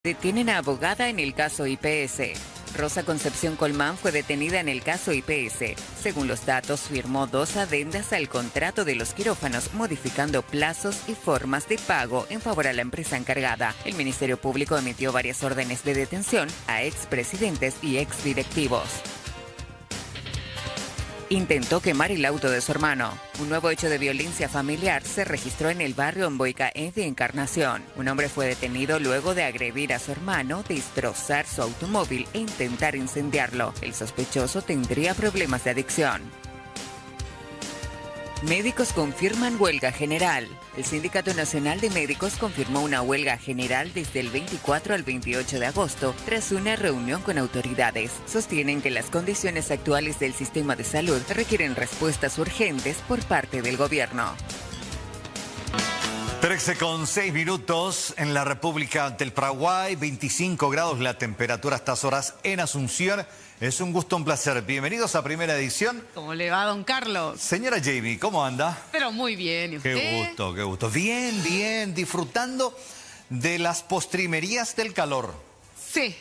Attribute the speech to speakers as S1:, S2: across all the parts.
S1: Detienen a abogada en el caso IPS. Rosa Concepción Colmán fue detenida en el caso IPS. Según los datos, firmó 2 adendas al contrato de los quirófanos, modificando plazos y formas de pago en favor a la empresa encargada. El Ministerio Público emitió varias órdenes de detención a expresidentes y exdirectivos. Intentó quemar el auto de su hermano. Un nuevo hecho de violencia familiar se registró en el barrio Amboicaé de Encarnación. Un hombre fue detenido luego de agredir a su hermano, destrozar su automóvil e intentar incendiarlo. El sospechoso tendría problemas de adicción. Médicos confirman huelga general. El Sindicato Nacional de Médicos confirmó una huelga general desde el 24 al 28 de agosto tras una reunión con autoridades. Sostienen que las condiciones actuales del sistema de salud requieren respuestas urgentes por parte del gobierno.
S2: 13:06 en la República del Paraguay, 25 grados la temperatura a estas horas en Asunción. Es un gusto, un placer. Bienvenidos a Primera Edición.
S3: ¿Cómo le va, don Carlos?
S2: Señora Jamie, ¿cómo anda?
S3: Pero muy bien, ¿y usted?
S2: Qué gusto, qué gusto. Bien, bien, disfrutando de las postrimerías del calor.
S3: Sí.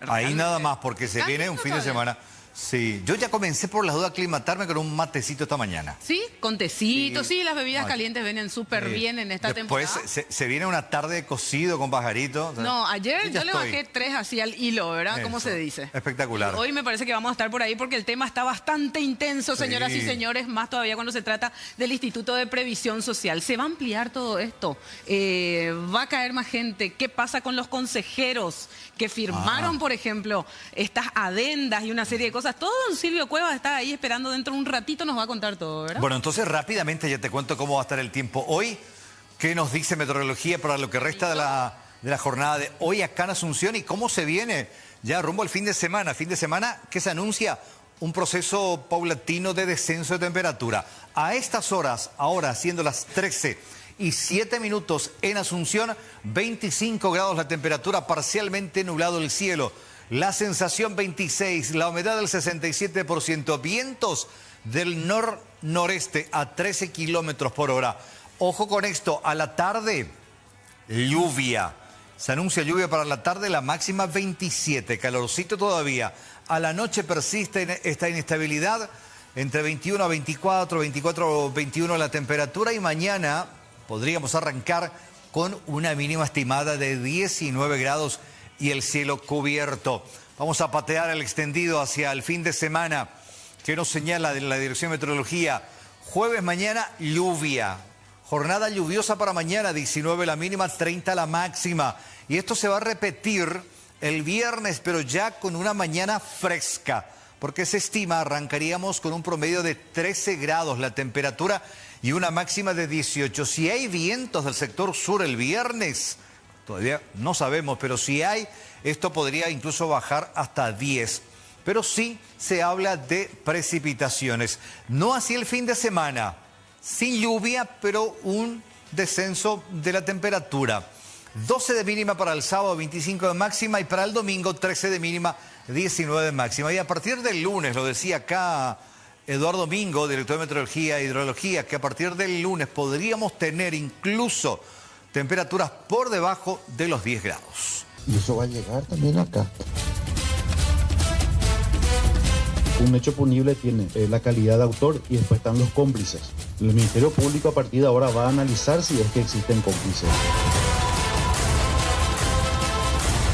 S2: Ahí nada más, porque se viene un fin de semana. Sí, yo ya comencé por las dudas a aclimatarme con un matecito esta mañana.
S3: ¿Sí? Con tecito, sí, las bebidas calientes vienen súper bien en esta temporada.
S2: Después se viene una tarde de cocido con pajarito. O sea,
S3: no, ayer yo le bajé 3 así al hilo, ¿verdad?
S2: Eso.
S3: ¿Cómo se dice?
S2: Espectacular.
S3: Hoy me parece que vamos a estar por ahí porque el tema está bastante intenso, señoras y señores, más todavía cuando se trata del Instituto de Previsión Social. Se va a ampliar todo esto, va a caer más gente. ¿Qué pasa con los consejeros que firmaron, por ejemplo, estas adendas y una serie de cosas? Todo don Silvio Cuevas está ahí esperando, dentro de un ratito nos va a contar todo, ¿verdad?
S2: Bueno, entonces rápidamente ya te cuento cómo va a estar el tiempo hoy. ¿Qué nos dice meteorología para lo que resta de la jornada de hoy acá en Asunción y cómo se viene ya rumbo al fin de semana? Fin de semana que se anuncia un proceso paulatino de descenso de temperatura. A estas horas, ahora siendo las 13:07 en Asunción, 25 grados la temperatura, parcialmente nublado el cielo. La sensación 26, la humedad del 67%, vientos del nor-noreste a 13 kilómetros por hora. Ojo con esto, a la tarde, lluvia. Se anuncia lluvia para la tarde, la máxima 27, calorcito todavía. A la noche persiste esta inestabilidad, entre 21 a 24, 24 a 21 la temperatura, y mañana podríamos arrancar con una mínima estimada de 19 grados y el cielo cubierto. Vamos a patear el extendido hacia el fin de semana que nos señala de la Dirección de Meteorología. Jueves mañana, lluvia. Jornada lluviosa para mañana, 19 la mínima, 30 la máxima. Y esto se va a repetir el viernes, pero ya con una mañana fresca, porque se estima arrancaríamos con un promedio de 13 grados la temperatura y una máxima de 18. Si hay vientos del sector sur el viernes, todavía no sabemos, pero si hay, esto podría incluso bajar hasta 10. Pero sí se habla de precipitaciones. No así el fin de semana, sin lluvia, pero un descenso de la temperatura. 12 de mínima para el sábado, 25 de máxima, y para el domingo 13 de mínima, 19 de máxima. Y a partir del lunes, lo decía acá Eduardo Mingo, director de Meteorología e Hidrología, que a partir del lunes podríamos tener incluso temperaturas por debajo de los 10 grados.
S4: Y eso va a llegar también acá. Un hecho punible tiene la calidad de autor y después están los cómplices. El Ministerio Público a partir de ahora va a analizar si es que existen cómplices.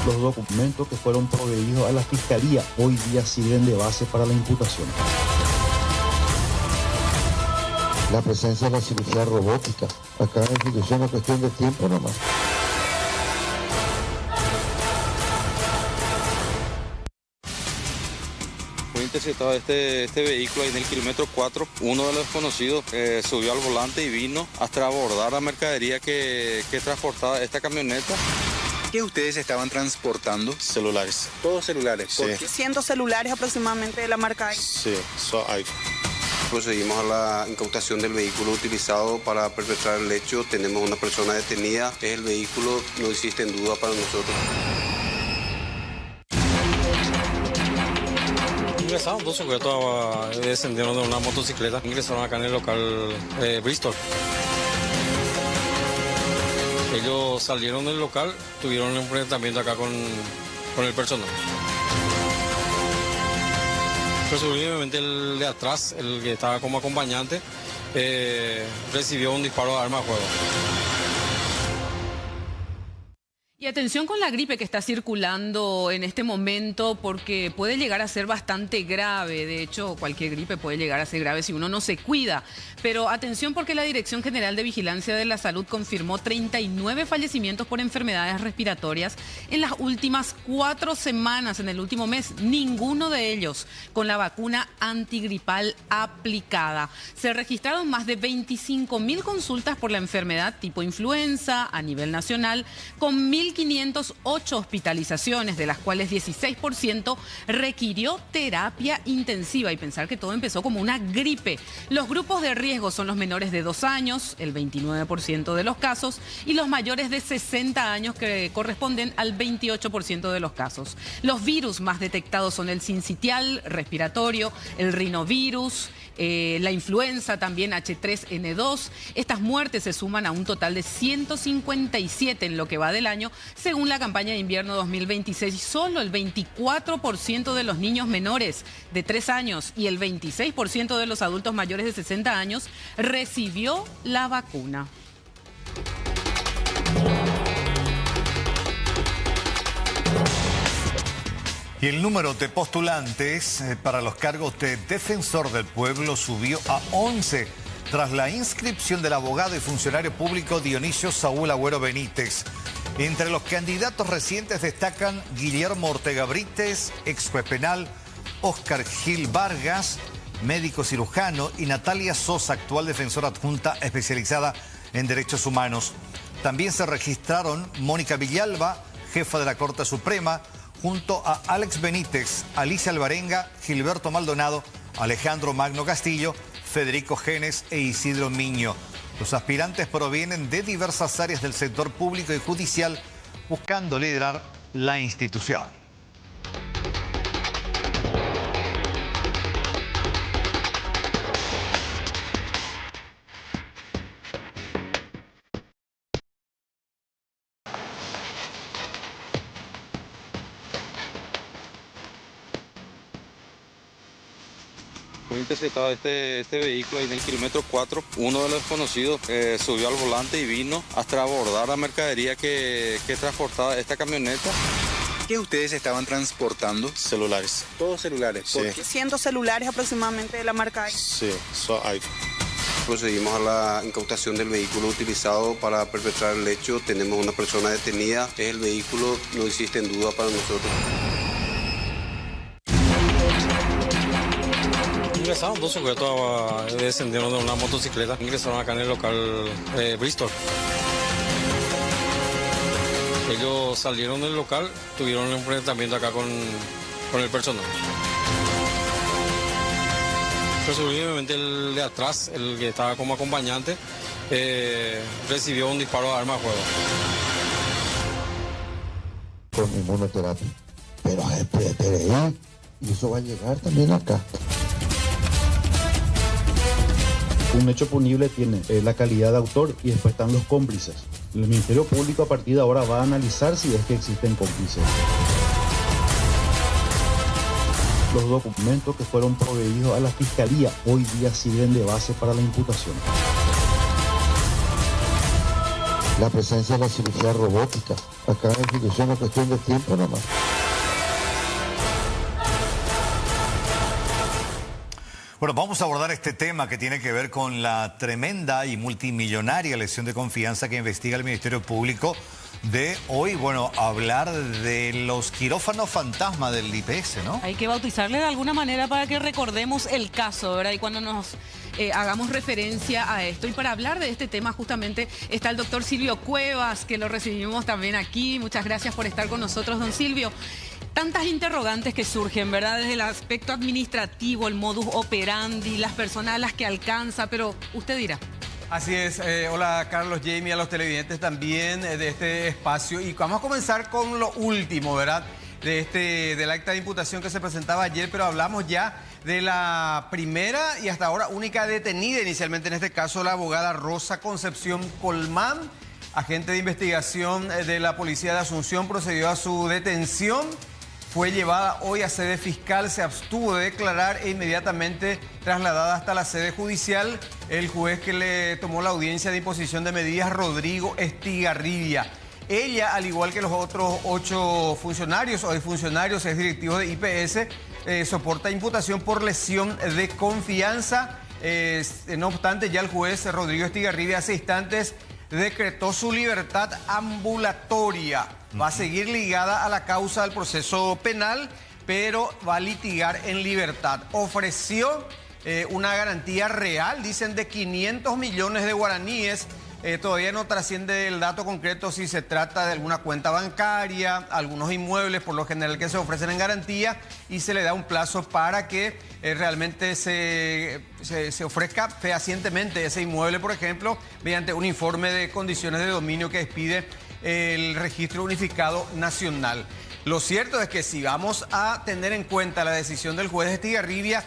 S4: Los documentos que fueron proveídos a la Fiscalía hoy día sirven de base para la imputación. La presencia de la cirugía robótica. Acá en la institución es cuestión de tiempo nomás.
S5: Fue interceptado este vehículo ahí en el kilómetro 4. Uno de los desconocidos subió al volante y vino hasta abordar la mercadería que transportaba esta camioneta.
S6: ¿Qué ustedes estaban transportando?
S5: Celulares.
S6: Todos celulares.
S5: Sí.
S7: 100 celulares aproximadamente de la marca iPhone.
S5: Sí, iPhone.
S8: Procedimos a la incautación del vehículo utilizado para perpetrar el hecho. Tenemos una persona detenida. Es el vehículo, no existe duda para nosotros.
S5: Ingresaron dos sujetos descendieron de una motocicleta. Ingresaron acá en el local Bristol. Ellos salieron del local, tuvieron un enfrentamiento acá con el personal. Presumiblemente el de atrás, el que estaba como acompañante, recibió un disparo de arma de fuego.
S3: Y atención con la gripe que está circulando en este momento porque puede llegar a ser bastante grave. De hecho, cualquier gripe puede llegar a ser grave si uno no se cuida. Pero atención porque la Dirección General de Vigilancia de la Salud confirmó 39 fallecimientos por enfermedades respiratorias en las últimas 4 semanas, en el último mes. Ninguno de ellos con la vacuna antigripal aplicada. Se registraron más de 25.000 consultas por la enfermedad tipo influenza a nivel nacional, con 1.508 hospitalizaciones, de las cuales 16% requirió terapia intensiva. Y pensar que todo empezó como una gripe. Los grupos de riesgo son los menores de 2 años, el 29% de los casos, y los mayores de 60 años, que corresponden al 28% de los casos. Los virus más detectados son el sincitial respiratorio, el rinovirus, la influenza, también H3N2. Estas muertes se suman a un total de 157 en lo que va del año. Según la campaña de invierno 2026, solo el 24% de los niños menores de 3 años y el 26% de los adultos mayores de 60 años recibió la vacuna.
S2: Y el número de postulantes para los cargos de defensor del pueblo subió a 11 tras la inscripción del abogado y funcionario público Dionisio Saúl Agüero Benítez. Entre los candidatos recientes destacan Guillermo Ortega Brites, ex juez penal, Óscar Gil Vargas, médico cirujano, y Natalia Sosa, actual defensora adjunta especializada en derechos humanos. También se registraron Mónica Villalba, jefa de la Corte Suprema, junto a Alex Benítez, Alicia Alvarenga, Gilberto Maldonado, Alejandro Magno Castillo, Federico Genes e Isidro Miño. Los aspirantes provienen de diversas áreas del sector público y judicial, buscando liderar la institución.
S5: Fue interceptado este vehículo ahí en el kilómetro 4. Uno de los desconocidos subió al volante y vino hasta abordar la mercadería que transportaba esta camioneta.
S6: ¿Qué ustedes estaban transportando?
S8: Celulares.
S6: Todos celulares.
S8: Sí.
S7: 100 celulares aproximadamente de la marca iPhone.
S8: Sí, iPhone. Procedimos a la incautación del vehículo utilizado para perpetrar el hecho. Tenemos una persona detenida. El vehículo no existe en duda para nosotros.
S5: Ingresaron 2 sujetos, descendieron de una motocicleta, ingresaron acá en el local Bristol. Ellos salieron del local, tuvieron un enfrentamiento acá con el personal. Presumiblemente el de atrás, el que estaba como acompañante, recibió un disparo de arma de fuego.
S4: Con inmunoterapia. Pero y eso va a llegar también acá. Un hecho punible tiene la calidad de autor y después están los cómplices. El Ministerio Público a partir de ahora va a analizar si es que existen cómplices. Los documentos que fueron proveídos a la Fiscalía hoy día sirven de base para la imputación. La presencia de la cirugía robótica. Acá en la institución es cuestión de tiempo nomás.
S2: Bueno, vamos a abordar este tema que tiene que ver con la tremenda y multimillonaria lesión de confianza que investiga el Ministerio Público de hoy, bueno, hablar de los quirófanos fantasma del IPS, ¿no?
S3: Hay que bautizarle de alguna manera para que recordemos el caso, ¿verdad? Y cuando nos hagamos referencia a esto. Y para hablar de este tema justamente está el doctor Silvio Cuevas, que lo recibimos también aquí. Muchas gracias por estar con nosotros, don Silvio. Tantas interrogantes que surgen, ¿verdad? Desde el aspecto administrativo, el modus operandi, las personas a las que alcanza, pero usted dirá.
S9: Así es. Hola, Carlos, Jamie, a los televidentes también de este espacio. Y vamos a comenzar con lo último, ¿verdad? Del acta de imputación que se presentaba ayer, pero hablamos ya de la primera y hasta ahora única detenida inicialmente en este caso, la abogada Rosa Concepción Colmán, agente de investigación de la Policía de Asunción, procedió a su detención. Fue llevada hoy a sede fiscal, se abstuvo de declarar e inmediatamente trasladada hasta la sede judicial. El juez que le tomó la audiencia de imposición de medidas, Rodrigo Estigarribia. Ella, al igual que los otros 8 funcionarios o exfuncionarios, exdirectivos de IPS, soporta imputación por lesión de confianza. No obstante, ya el juez Rodrigo Estigarribia hace instantes decretó su libertad ambulatoria. Va a seguir ligada a la causa del proceso penal, pero va a litigar en libertad. Ofreció una garantía real, dicen, de 500 millones de guaraníes. Todavía no trasciende el dato concreto si se trata de alguna cuenta bancaria, algunos inmuebles por lo general que se ofrecen en garantía, y se le da un plazo para que realmente se ofrezca fehacientemente ese inmueble, por ejemplo, mediante un informe de condiciones de dominio que expide el Registro Unificado Nacional. Lo cierto es que si vamos a tener en cuenta la decisión del juez Estigarribia,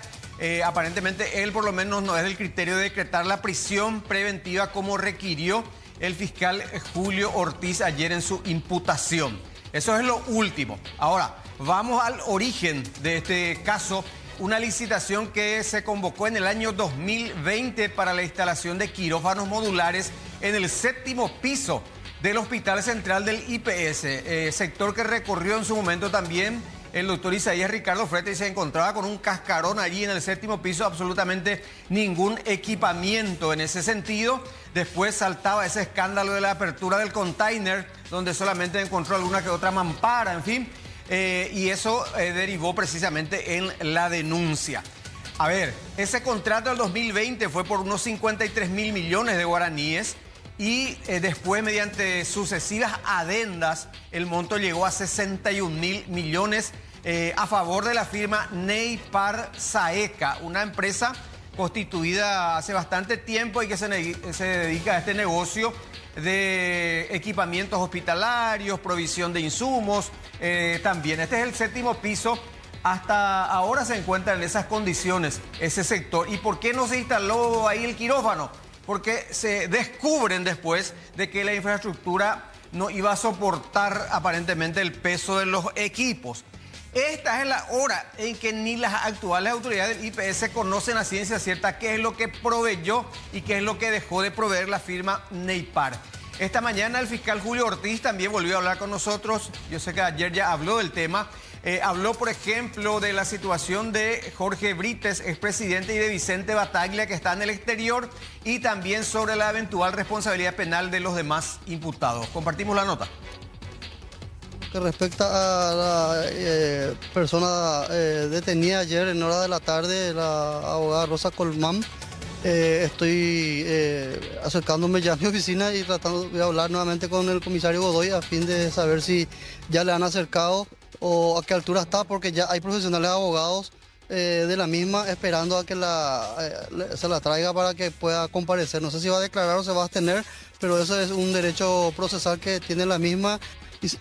S9: aparentemente él por lo menos no es del criterio de decretar la prisión preventiva como requirió el fiscal Julio Ortiz ayer en su imputación. Eso es lo último. Ahora, vamos al origen de este caso. Una licitación que se convocó en el año 2020 para la instalación de quirófanos modulares en el 7º piso del Hospital Central del IPS, sector que recorrió en su momento también el doctor Isaías Ricardo Fretes, y se encontraba con un cascarón allí en el 7º piso, absolutamente ningún equipamiento en ese sentido. Después saltaba ese escándalo de la apertura del container, donde solamente encontró alguna que otra mampara, en fin, y eso derivó precisamente en la denuncia. A ver, ese contrato del 2020 fue por unos 53 mil millones de guaraníes, y después, mediante sucesivas adendas, el monto llegó a 61 mil millones a favor de la firma Neipar Saeca, una empresa constituida hace bastante tiempo y que se dedica a este negocio de equipamientos hospitalarios, provisión de insumos. También este es el 7º piso. Hasta ahora se encuentra en esas condiciones ese sector. ¿Y por qué no se instaló ahí el quirófano? Porque se descubren después de que la infraestructura no iba a soportar aparentemente el peso de los equipos. Esta es la hora en que ni las actuales autoridades del IPS conocen a ciencia cierta qué es lo que proveyó y qué es lo que dejó de proveer la firma Neipar. Esta mañana el fiscal Julio Ortiz también volvió a hablar con nosotros. Yo sé que ayer ya habló del tema. Habló, por ejemplo, de la situación de Jorge Brites, expresidente, y de Vicente Bataglia, que está en el exterior, y también sobre la eventual responsabilidad penal de los demás imputados. Compartimos la nota.
S10: Que respecta a la persona detenida ayer en hora de la tarde, la abogada Rosa Colmán, estoy acercándome ya a mi oficina y tratando de hablar nuevamente con el comisario Godoy a fin de saber si ya le han acercado o a qué altura está, porque ya hay profesionales abogados de la misma esperando a que se la traiga para que pueda comparecer. No sé si va a declarar o se va a abstener, pero eso es un derecho procesal que tiene la misma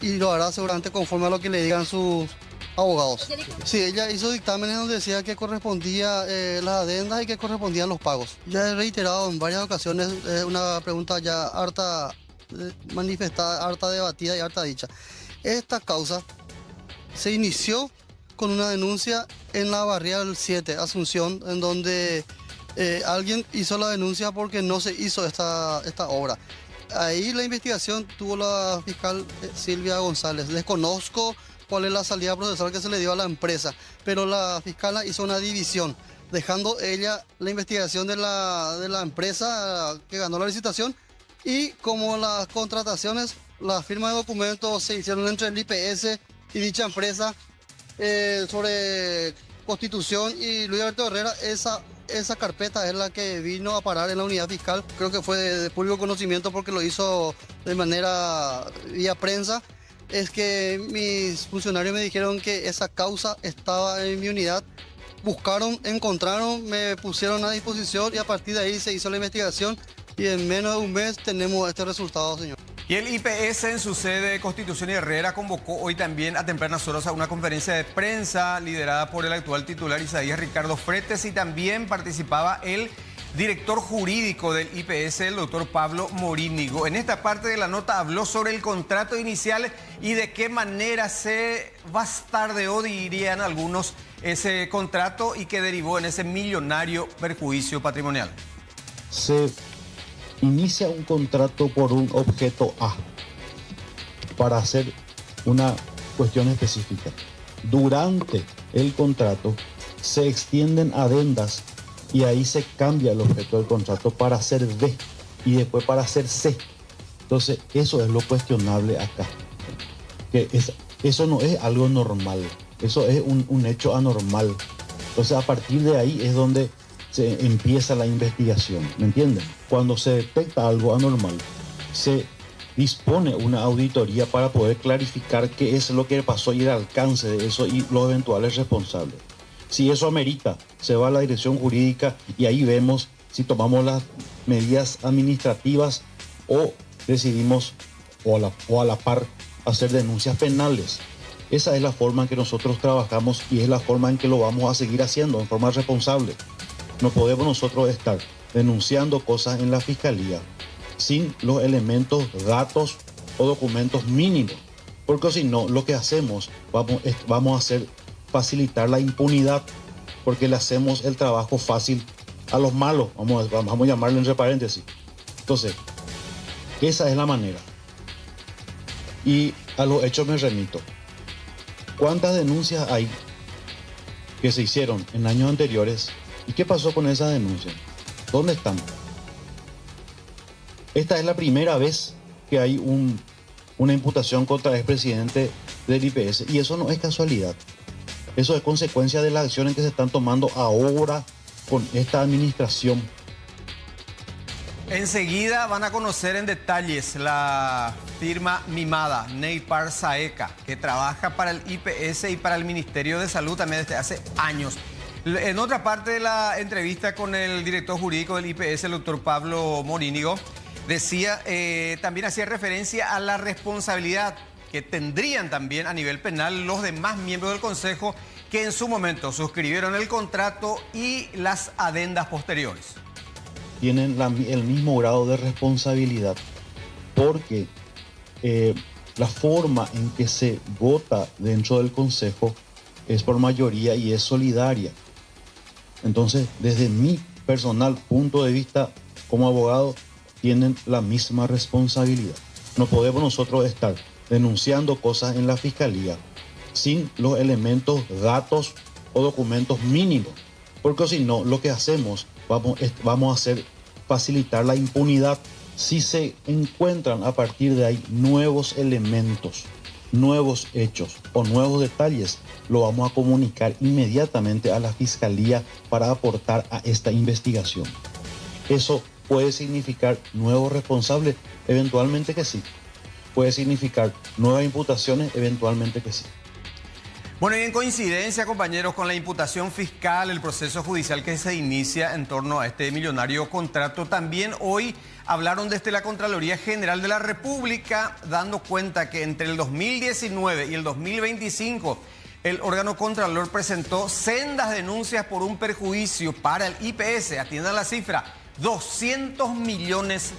S10: y lo hará seguramente conforme a lo que le digan sus abogados. Sí, ella hizo dictámenes donde decía que correspondía las adendas y que correspondían los pagos. Ya he reiterado en varias ocasiones una pregunta ya harta manifestada, harta debatida y harta dicha. Esta causa se inició con una denuncia en la barrial 7, Asunción, en donde alguien hizo la denuncia porque no se hizo esta obra. Ahí la investigación tuvo la fiscal Silvia González. Desconozco cuál es la salida procesal que se le dio a la empresa, pero la fiscala hizo una división, dejando ella la investigación de la empresa que ganó la licitación, y como las contrataciones, la firma de documentos se hicieron entre el IPS y dicha empresa sobre Constitución y Luis Alberto Herrera, esa carpeta es la que vino a parar en la unidad fiscal. Creo que fue de público conocimiento porque lo hizo de manera vía prensa. Es que mis funcionarios me dijeron que esa causa estaba en mi unidad. Buscaron, encontraron, me pusieron a disposición y a partir de ahí se hizo la investigación y en menos de un mes tenemos este resultado, señor.
S9: Y el IPS en su sede de Constitución y Herrera convocó hoy también a tempranas horas a una conferencia de prensa liderada por el actual titular Isaías Ricardo Fretes, y también participaba el director jurídico del IPS, el doctor Pablo Morínigo. En esta parte de la nota habló sobre el contrato inicial y de qué manera se bastardeó, dirían algunos, ese contrato y que derivó en ese millonario perjuicio patrimonial.
S4: Se inicia un contrato por un objeto A para hacer una cuestión específica. Durante el contrato se extienden adendas y ahí se cambia el objeto del contrato para hacer B y después para hacer C. Entonces, eso es lo cuestionable acá. Eso no es algo normal, eso es un hecho anormal. Entonces, a partir de ahí es donde se empieza la investigación, ¿me entienden? Cuando se detecta algo anormal, se dispone una auditoría para poder clarificar qué es lo que pasó y el alcance de eso y los eventuales responsables. Si eso amerita, se va a la dirección jurídica y ahí vemos si tomamos las medidas administrativas o decidimos o a la par hacer denuncias penales. Esa es la forma en que nosotros trabajamos y es la forma en que lo vamos a seguir haciendo, en forma responsable. No podemos nosotros estar denunciando cosas en la fiscalía sin los elementos, datos o documentos mínimos, porque si no, lo que hacemos vamos a hacer facilitar la impunidad, porque le hacemos el trabajo fácil a los malos, vamos a llamarlo entre paréntesis. Entonces, esa es la manera. Y a los hechos me remito. ¿Cuántas denuncias hay que se hicieron en años anteriores? ¿Y qué pasó con esas denuncias? ¿Dónde están? Esta es la primera vez que hay una imputación contra el expresidente del IPS, y eso no es casualidad. Eso es consecuencia de las acciones que se están tomando ahora con esta administración.
S9: Enseguida van a conocer en detalles la firma mimada, Neipar Saeca, que trabaja para el IPS y para el Ministerio de Salud también desde hace años. En otra parte de la entrevista con el director jurídico del IPS, el doctor Pablo Morínigo, decía, también hacía referencia a la responsabilidad que tendrían también a nivel penal los demás miembros del Consejo que en su momento suscribieron el contrato y las adendas posteriores.
S4: Tienen el mismo grado de responsabilidad porque la forma en que se vota dentro del Consejo es por mayoría y es solidaria. Entonces, desde mi personal punto de vista como abogado, tienen la misma responsabilidad. No podemos nosotros estar denunciando cosas en la fiscalía sin los elementos, datos o documentos mínimos, porque si no, lo que hacemos vamos a hacer facilitar la impunidad. Si se encuentran a partir de ahí nuevos elementos, nuevos hechos o nuevos detalles, lo vamos a comunicar inmediatamente a la fiscalía para aportar a esta investigación. Eso puede significar nuevos responsables, eventualmente que sí. Puede significar nuevas imputaciones, eventualmente que sí.
S9: Bueno, y en coincidencia, compañeros, con la imputación fiscal, el proceso judicial que se inicia en torno a este millonario contrato, también hoy hablaron desde la Contraloría General de la República, dando cuenta que entre el 2019 y el 2025, el órgano Contralor presentó sendas denuncias por un perjuicio para el IPS, atiendan la cifra, $200 millones.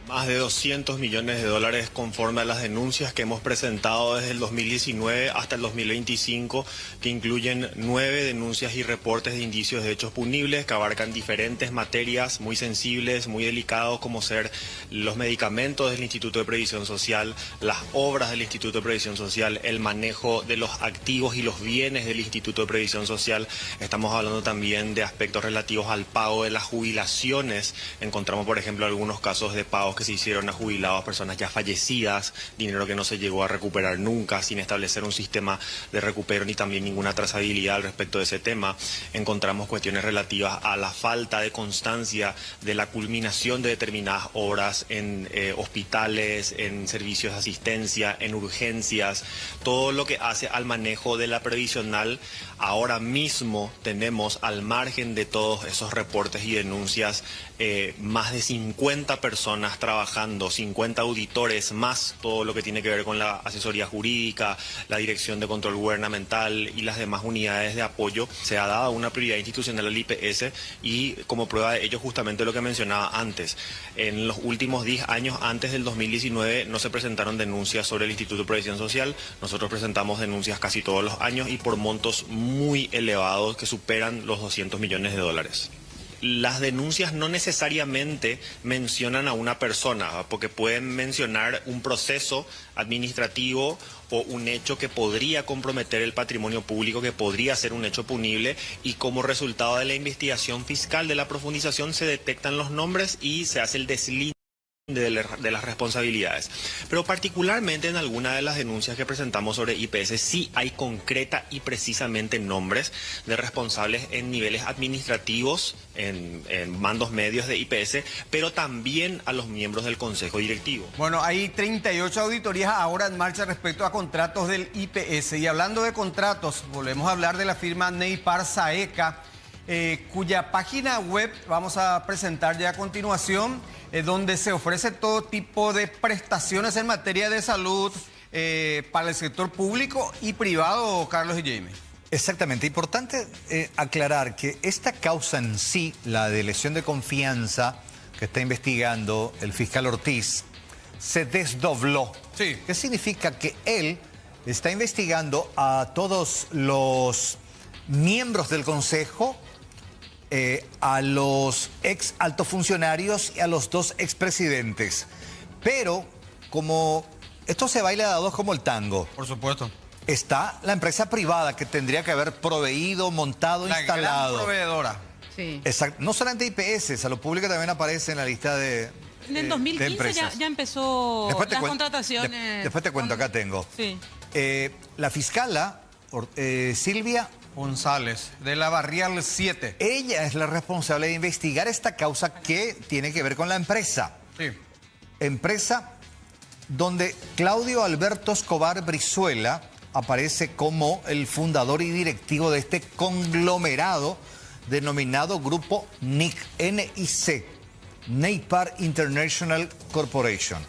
S11: Más de 200 millones de dólares conforme a las denuncias que hemos presentado desde el 2019 hasta el 2025, que incluyen 9 denuncias y reportes de indicios de hechos punibles que abarcan diferentes materias muy sensibles, muy delicados, como ser los medicamentos del Instituto de Previsión Social, las obras del Instituto de Previsión Social, el manejo de los activos y los bienes del Instituto de Previsión Social. Estamos hablando también de aspectos relativos al pago de las jubilaciones. Encontramos, por ejemplo, algunos casos de pagos que se hicieron a jubilados, personas ya fallecidas, dinero que no se llegó a recuperar nunca, sin establecer un sistema de recupero ni también ninguna trazabilidad al respecto de ese tema. Encontramos cuestiones relativas a la falta de constancia de la culminación de determinadas obras en hospitales, en servicios de asistencia, en urgencias, todo lo que hace al manejo de la previsional. Ahora mismo tenemos, al margen de todos esos reportes y denuncias, más de 50 personas trabajando, 50 auditores más todo lo que tiene que ver con la asesoría jurídica, la dirección de control gubernamental y las demás unidades de apoyo. Se ha dado una prioridad institucional al IPS y como prueba de ello justamente lo que mencionaba antes. En los últimos 10 años antes del 2019 no se presentaron denuncias sobre el Instituto de Previsión Social. Nosotros presentamos denuncias casi todos los años y por montos muy elevados que superan los 200 millones de dólares. Las denuncias no necesariamente mencionan a una persona, porque pueden mencionar un proceso administrativo o un hecho que podría comprometer el patrimonio público, que podría ser un hecho punible, y como resultado de la investigación fiscal de la profundización se detectan los nombres y se hace el deslinde de las responsabilidades. Pero particularmente en alguna de las denuncias que presentamos sobre IPS sí hay concreta y precisamente nombres de responsables en niveles administrativos, en mandos medios de IPS, pero también a los miembros del Consejo Directivo.
S9: Bueno, hay 38 auditorías ahora en marcha respecto a contratos del IPS. Y hablando de contratos, volvemos a hablar de la firma Neipar Saeca, cuya página web vamos a presentar ya a continuación, donde se ofrece todo tipo de prestaciones en materia de salud para el sector público y privado, Carlos y Jaime.
S2: Exactamente. Importante aclarar que esta causa en sí, la de lesión de confianza que está investigando el fiscal Ortiz, se desdobló.
S9: Sí.
S2: ¿Qué significa? Que él está investigando a todos los miembros del Consejo, a los ex altos funcionarios y a los 2 expresidentes. Pero como esto se baila de a dos como el tango.
S9: Por supuesto.
S2: Está la empresa privada que tendría que haber proveído, montado, instalado.
S9: La gran proveedora.
S3: Sí.
S2: Exacto. No solamente IPS, Salud Pública también aparece en la lista de
S3: En el 2015 ya empezó las contrataciones.
S2: Después te cuento, acá tengo.
S3: Sí.
S2: La fiscala Silvia
S9: González, de la Barrial 7.
S2: Ella es la responsable de investigar esta causa que tiene que ver con la empresa.
S9: Sí.
S2: Empresa donde Claudio Alberto Escobar Brizuela aparece como el fundador y directivo de este conglomerado denominado Grupo NIC, NIC, Neipar International Corporation,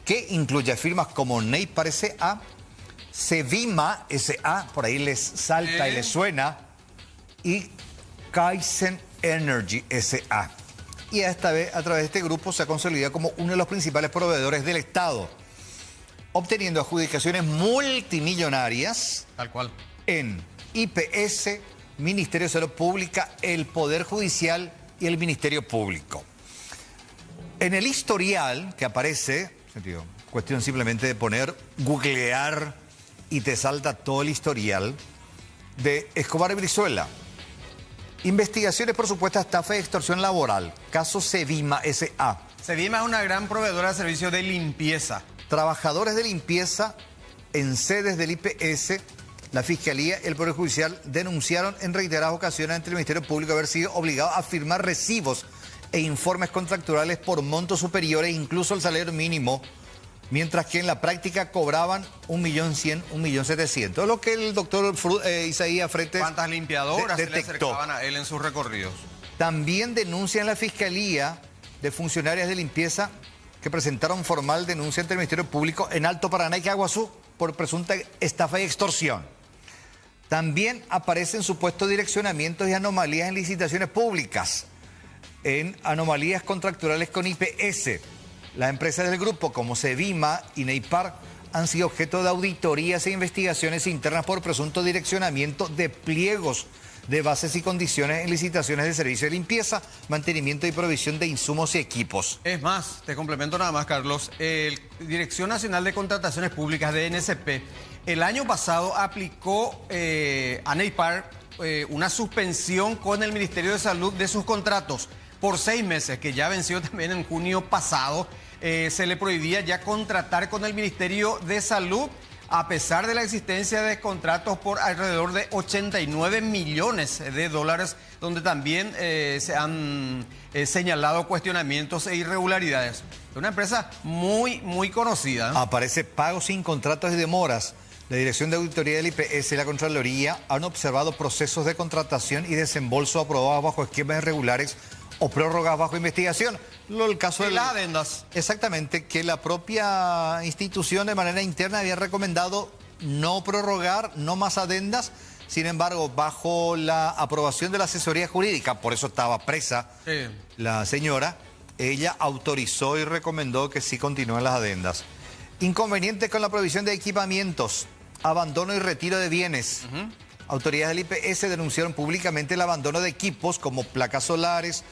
S2: que incluye firmas como Neipar S.A., Sevima S.A., por ahí les salta y les suena, y Kaizen Energy S.A. Y esta vez, a través de este grupo, se ha consolidado como uno de los principales proveedores del Estado, obteniendo adjudicaciones multimillonarias.
S9: Tal cual.
S2: En IPS, Ministerio de Salud Pública, el Poder Judicial y el Ministerio Público. En el historial que aparece, cuestión simplemente de poner, googlear, y te salta todo el historial de Escobar y Brizuela. Investigaciones por supuesta estafa y extorsión laboral. Caso Sevima S.A.
S9: Sevima es una gran proveedora de servicios de limpieza.
S2: Trabajadores de limpieza en sedes del IPS, la Fiscalía y el Poder Judicial denunciaron en reiteradas ocasiones ante el Ministerio Público haber sido obligados a firmar recibos e informes contractuales por montos superiores incluso al salario mínimo, mientras que en la práctica cobraban 1.100.000, 1.700.000. Lo que el doctor Isaías Fretes
S9: ¿cuántas limpiadoras se le
S2: detectó?
S9: acercaban a él en sus recorridos?
S2: También denuncian la Fiscalía de funcionarias de limpieza que presentaron formal denuncia ante el Ministerio Público en Alto Paraná y Caguazú por presunta estafa y extorsión. También aparecen supuestos direccionamientos y anomalías en licitaciones públicas, en anomalías contractuales con IPS. Las empresas del grupo, como Sevima y Neipar, han sido objeto de auditorías e investigaciones internas por presunto direccionamiento de pliegos de bases y condiciones en licitaciones de servicio de limpieza, mantenimiento y provisión de insumos y equipos.
S9: Es más, te complemento nada más, Carlos. Dirección Nacional de Contrataciones Públicas, DNCP, el año pasado aplicó a Neipar una suspensión con el Ministerio de Salud de sus contratos por 6 meses, que ya venció también en junio pasado. Se le prohibía ya contratar con el Ministerio de Salud, a pesar de la existencia de contratos por alrededor de 89 millones de dólares, donde también se han señalado cuestionamientos e irregularidades. Es una empresa muy, muy conocida.
S2: Aparece pagos sin contratos y demoras. La Dirección de Auditoría del IPS y la Contraloría han observado procesos de contratación y desembolso aprobados bajo esquemas irregulares o prórrogas bajo investigación. El caso de
S9: las adendas.
S2: Exactamente, que la propia institución de manera interna había recomendado no prorrogar, no más adendas. Sin embargo, bajo la aprobación de la asesoría jurídica, por eso estaba presa la señora, ella autorizó y recomendó que sí continúen las adendas. Inconveniente con la provisión de equipamientos, abandono y retiro de bienes. Autoridades del IPS denunciaron públicamente el abandono de equipos como placas solares,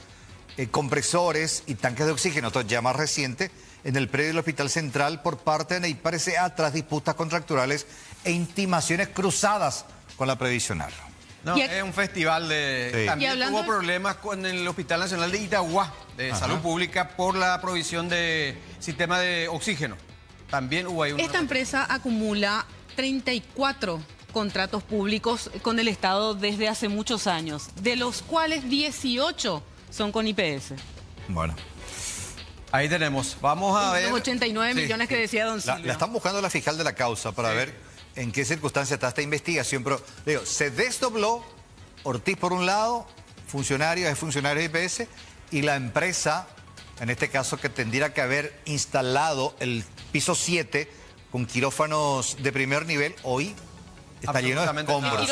S2: compresores y tanques de oxígeno, esto ya más reciente, en el predio del Hospital Central por parte de Neipar S.A. tras disputas contractuales e intimaciones cruzadas con la previsional.
S9: No, es un festival de... Sí. También hubo problemas con el Hospital Nacional de Itagua, de Salud Pública, por la provisión de sistema de oxígeno. También hubo ahí una...
S3: Esta empresa acumula 34 contratos públicos con el Estado desde hace muchos años, de los cuales 18 son con IPS.
S2: Bueno.
S9: Ahí tenemos. Vamos a ver...
S3: Los 89 millones que decía don Silvio.
S2: La están buscando la fiscal de la causa para ver en qué circunstancia está esta investigación. Pero, digo, se desdobló Ortiz por un lado, es funcionario de IPS, y la empresa, en este caso, que tendría que haber instalado el piso 7 con quirófanos de primer nivel, hoy está lleno de escombros.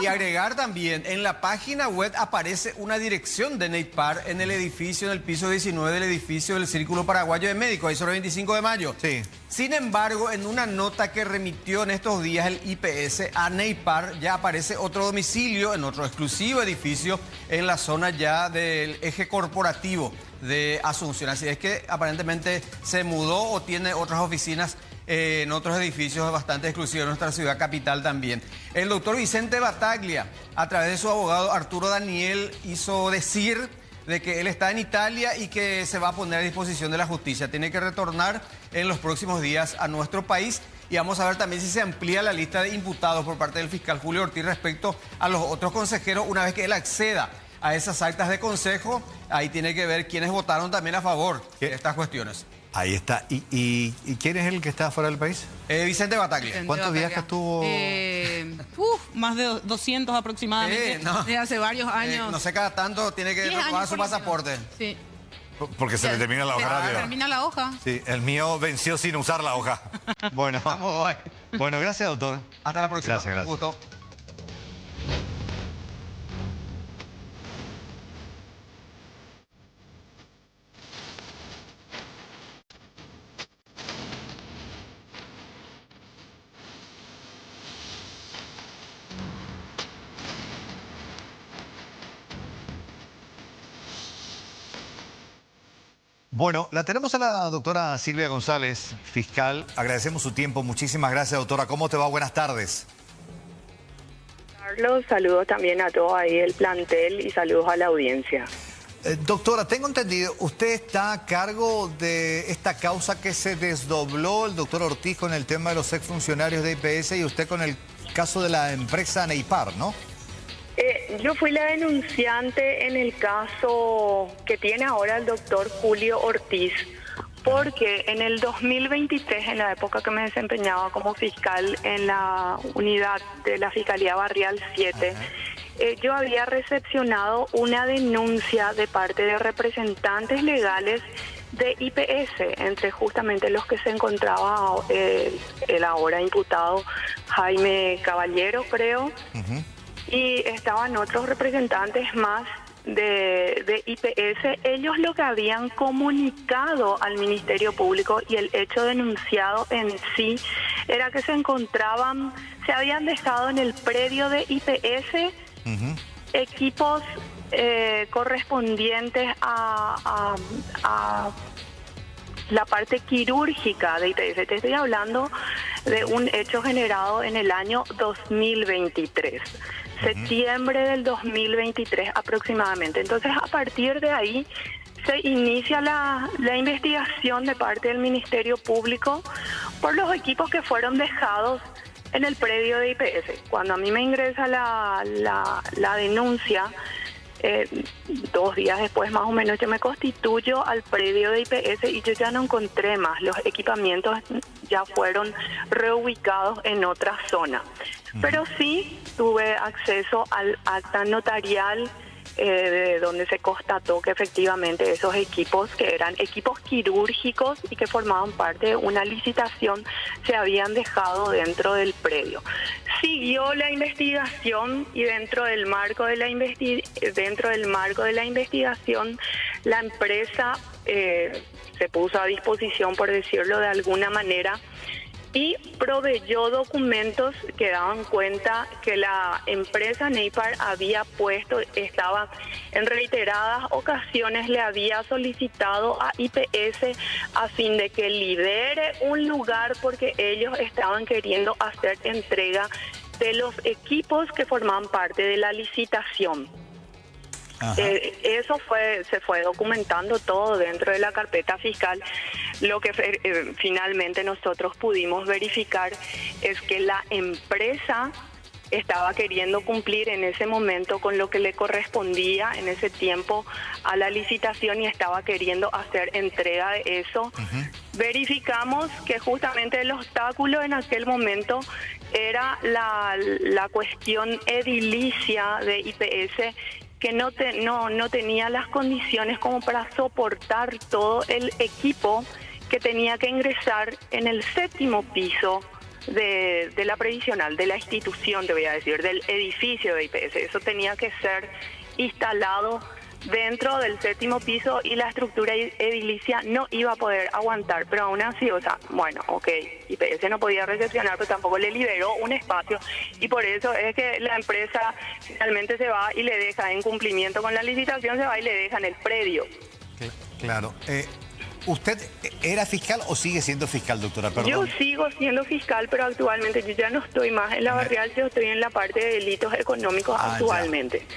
S9: Y agregar también, en la página web aparece una dirección de Neipar en el edificio, en el piso 19 del edificio del Círculo Paraguayo de Médicos, ahí sobre el 25 de mayo.
S2: Sí.
S9: Sin embargo, en una nota que remitió en estos días el IPS a Neipar, ya aparece otro domicilio en otro exclusivo edificio en la zona ya del eje corporativo de Asunción. Así es que aparentemente se mudó o tiene otras oficinas en otros edificios bastante exclusivos de nuestra ciudad capital también. El doctor Vicente Battaglia, a través de su abogado Arturo Daniel, hizo decir de que él está en Italia y que se va a poner a disposición de la justicia. Tiene que retornar en los próximos días a nuestro país y vamos a ver también si se amplía la lista de imputados por parte del fiscal Julio Ortiz respecto a los otros consejeros una vez que él acceda a esas actas de consejo. Ahí tiene que ver quiénes votaron también a favor de estas cuestiones.
S2: Ahí está. ¿Y quién es el que está fuera del país?
S9: Vicente Battaglia.
S2: ¿Cuántos viajes tuvo?
S3: Más de 200 aproximadamente. Desde hace varios años.
S9: No sé, cada tanto tiene que renovar su pasaporte.
S3: Sí.
S2: Porque se le termina la hoja rápido.
S3: Termina la hoja.
S2: Sí, el mío venció sin usar la hoja. Bueno.
S9: Vamos,
S2: bueno, gracias, doctor.
S9: Hasta la próxima.
S2: Gracias.
S9: Un gusto.
S2: Bueno, la tenemos a la doctora Silvia González, fiscal. Agradecemos su tiempo. Muchísimas gracias, doctora. ¿Cómo te va? Buenas tardes.
S12: Carlos, saludos también a todo ahí el plantel y saludos a la audiencia.
S2: Doctora, tengo entendido, usted está a cargo de esta causa que se desdobló el doctor Ortiz con el tema de los exfuncionarios de IPS y usted con el caso de la empresa Neipar, ¿no?
S12: Yo fui la denunciante en el caso que tiene ahora el doctor Julio Ortiz, porque en el 2023, en la época que me desempeñaba como fiscal en la unidad de la Fiscalía Barrial 7, yo había recepcionado una denuncia de parte de representantes legales de IPS, entre justamente los que se encontraba el ahora imputado Jaime Caballero, creo, y estaban otros representantes más de IPS. Ellos lo que habían comunicado al Ministerio Público y el hecho denunciado en sí era que se habían dejado en el predio de IPS equipos correspondientes a la parte quirúrgica de IPS. Te estoy hablando de un hecho generado en el año 2023. Septiembre del 2023 aproximadamente. Entonces, a partir de ahí se inicia la investigación de parte del Ministerio Público por los equipos que fueron dejados en el predio de IPS. Cuando a mí me ingresa la denuncia, 2 días después más o menos, yo me constituyo al predio de IPS y yo ya no encontré más. Los equipamientos ya fueron reubicados en otra zona. Pero sí tuve acceso al acta notarial de donde se constató que efectivamente esos equipos, que eran equipos quirúrgicos y que formaban parte de una licitación, se habían dejado dentro del predio. Siguió la investigación y dentro del marco de la investigación, la empresa se puso a disposición, por decirlo de alguna manera, y proveyó documentos que daban cuenta que la empresa Neipar estaba en reiteradas ocasiones, le había solicitado a IPS a fin de que libere un lugar porque ellos estaban queriendo hacer entrega de los equipos que formaban parte de la licitación. Eso se fue documentando todo dentro de la carpeta fiscal. Lo que finalmente nosotros pudimos verificar es que la empresa estaba queriendo cumplir en ese momento con lo que le correspondía en ese tiempo a la licitación y estaba queriendo hacer entrega de eso. Verificamos que justamente el obstáculo en aquel momento era la cuestión edilicia de IPS, que no tenía las condiciones como para soportar todo el equipo que tenía que ingresar en el 7º piso de la previsional, de la institución, te voy a decir, del edificio de IPS. Eso tenía que ser instalado dentro del 7º piso y la estructura edilicia no iba a poder aguantar, pero aún así, IPS no podía recepcionar, pero tampoco le liberó un espacio, y por eso es que la empresa finalmente se va y le deja en cumplimiento con la licitación, se va y le deja en el predio.
S2: Claro. ¿Usted era fiscal o sigue siendo fiscal, doctora? Perdón.
S12: Yo sigo siendo fiscal, pero actualmente yo ya no estoy más en la barrial, yo estoy en la parte de delitos económicos actualmente.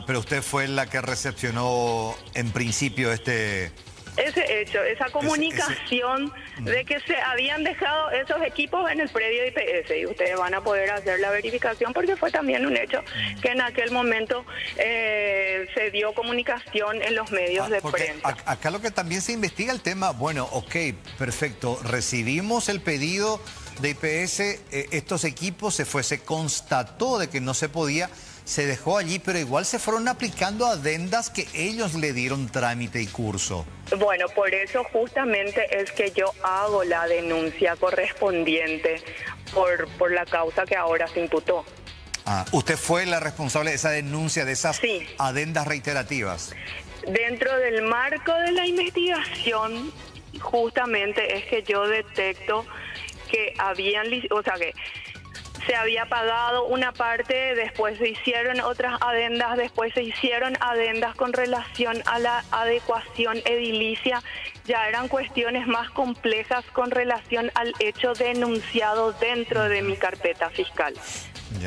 S2: Pero usted fue la que recepcionó en principio ese
S12: hecho, esa comunicación de que se habían dejado esos equipos en el predio de IPS, y ustedes van a poder hacer la verificación porque fue también un hecho que en aquel momento se dio comunicación en los medios de prensa.
S2: Acá lo que también se investiga el tema, perfecto, recibimos el pedido de IPS, estos equipos se constató de que no se podía, se dejó allí, pero igual se fueron aplicando adendas que ellos le dieron trámite y curso.
S12: Bueno, por eso justamente es que yo hago la denuncia correspondiente por la causa que ahora se imputó.
S2: ¿Usted fue la responsable de esa denuncia, de esas adendas reiterativas?
S12: Dentro del marco de la investigación, justamente es que yo detecto que se había pagado una parte, después se hicieron otras adendas, después se hicieron adendas con relación a la adecuación edilicia. Ya eran cuestiones más complejas con relación al hecho denunciado dentro de mi carpeta fiscal.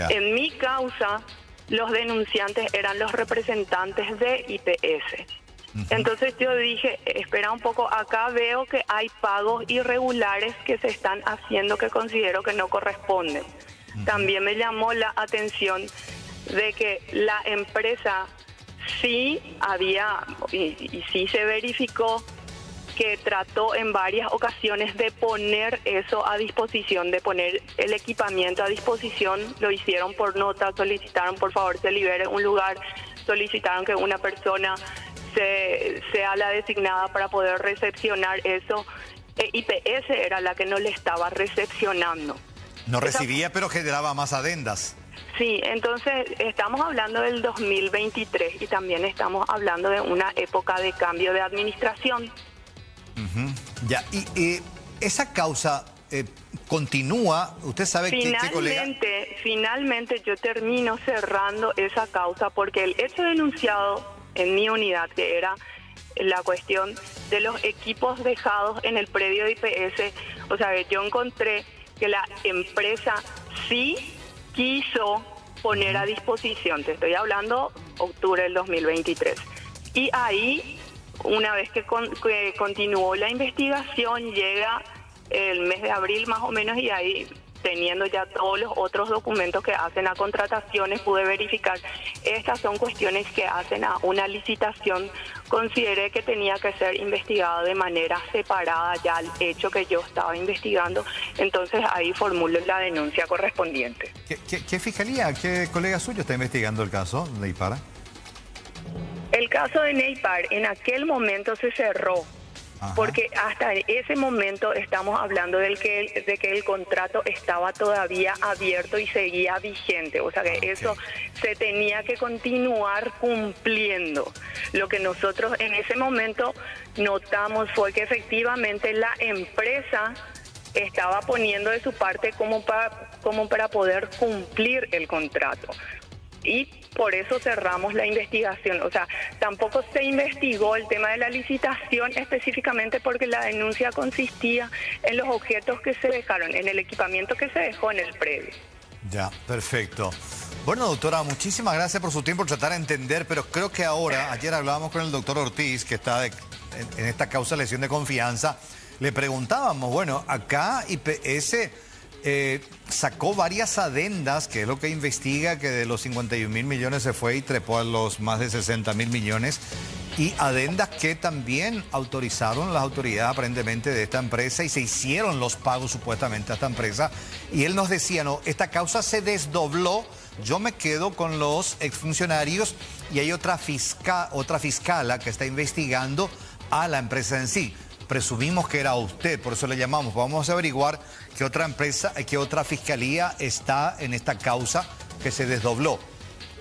S12: En mi causa, los denunciantes eran los representantes de IPS. Entonces yo dije, espera un poco, acá veo que hay pagos irregulares que se están haciendo que considero que no corresponden. También me llamó la atención de que la empresa sí había, y sí se verificó, que trató en varias ocasiones de poner eso a disposición, de poner el equipamiento a disposición. Lo hicieron por nota, solicitaron por favor se libere un lugar, solicitaron que una persona sea la designada para poder recepcionar eso. IPS era la que no le estaba recepcionando.
S2: No recibía, pero generaba más adendas.
S12: Sí, entonces estamos hablando del 2023 y también estamos hablando de una época de cambio de administración.
S2: Y esa causa continúa, usted sabe que colega...
S12: Finalmente yo termino cerrando esa causa porque el hecho denunciado en mi unidad, que era la cuestión de los equipos dejados en el predio de IPS, yo encontré que la empresa sí quiso poner a disposición, te estoy hablando octubre del 2023, y ahí, una vez que continuó la investigación, llega el mes de abril más o menos, y ahí, teniendo ya todos los otros documentos que hacen a contrataciones, pude verificar, estas son cuestiones que hacen a una licitación. Consideré que tenía que ser investigada de manera separada ya al hecho que yo estaba investigando, entonces ahí formulo la denuncia correspondiente.
S2: ¿Qué fiscalía, qué colega suyo está investigando el caso de Ipara?
S12: caso de Neipar, en aquel momento se cerró. Ajá. Porque hasta ese momento estamos hablando de que el contrato estaba todavía abierto y seguía vigente. O sea que eso se tenía que continuar cumpliendo. Lo que nosotros en ese momento notamos fue que efectivamente la empresa estaba poniendo de su parte como para poder cumplir el contrato. Y por eso cerramos la investigación. O sea, tampoco se investigó el tema de la licitación específicamente porque la denuncia consistía en los objetos que se dejaron, en el equipamiento que se dejó en el predio.
S2: Ya, perfecto. Bueno, doctora, muchísimas gracias por su tiempo, por tratar de entender, pero creo que ahora, ayer hablábamos con el doctor Ortiz, que está en esta causa de lesión de confianza, le preguntábamos, bueno, acá IPS... sacó varias adendas, que es lo que investiga, que de los 51.000 millones se fue y trepó a los más de 60.000 millones, y adendas que también autorizaron las autoridades aparentemente de esta empresa y se hicieron los pagos supuestamente a esta empresa. Y él nos decía, no, esta causa se desdobló, yo me quedo con los exfuncionarios y hay otra fiscala que está investigando a la empresa en sí. Presumimos que era usted, por eso le llamamos. Vamos a averiguar qué otra empresa, qué otra fiscalía está en esta causa que se desdobló.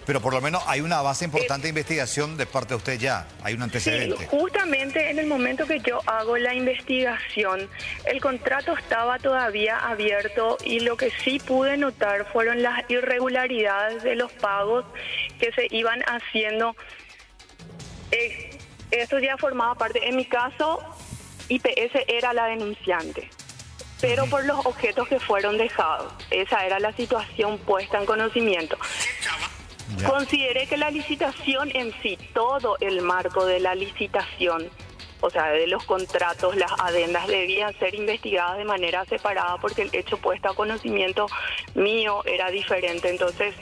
S2: Pero por lo menos hay una base importante de investigación de parte de usted ya, hay un antecedente.
S12: Sí, justamente en el momento que yo hago la investigación, el contrato estaba todavía abierto y lo que sí pude notar fueron las irregularidades de los pagos que se iban haciendo. Esto ya formaba parte, en mi caso... IPS era la denunciante, pero por los objetos que fueron dejados. Esa era la situación puesta en conocimiento. Ya. Consideré que la licitación en sí, todo el marco de la licitación, o sea, de los contratos, las adendas, debían ser investigadas de manera separada porque el hecho puesto a conocimiento mío era diferente. Entonces,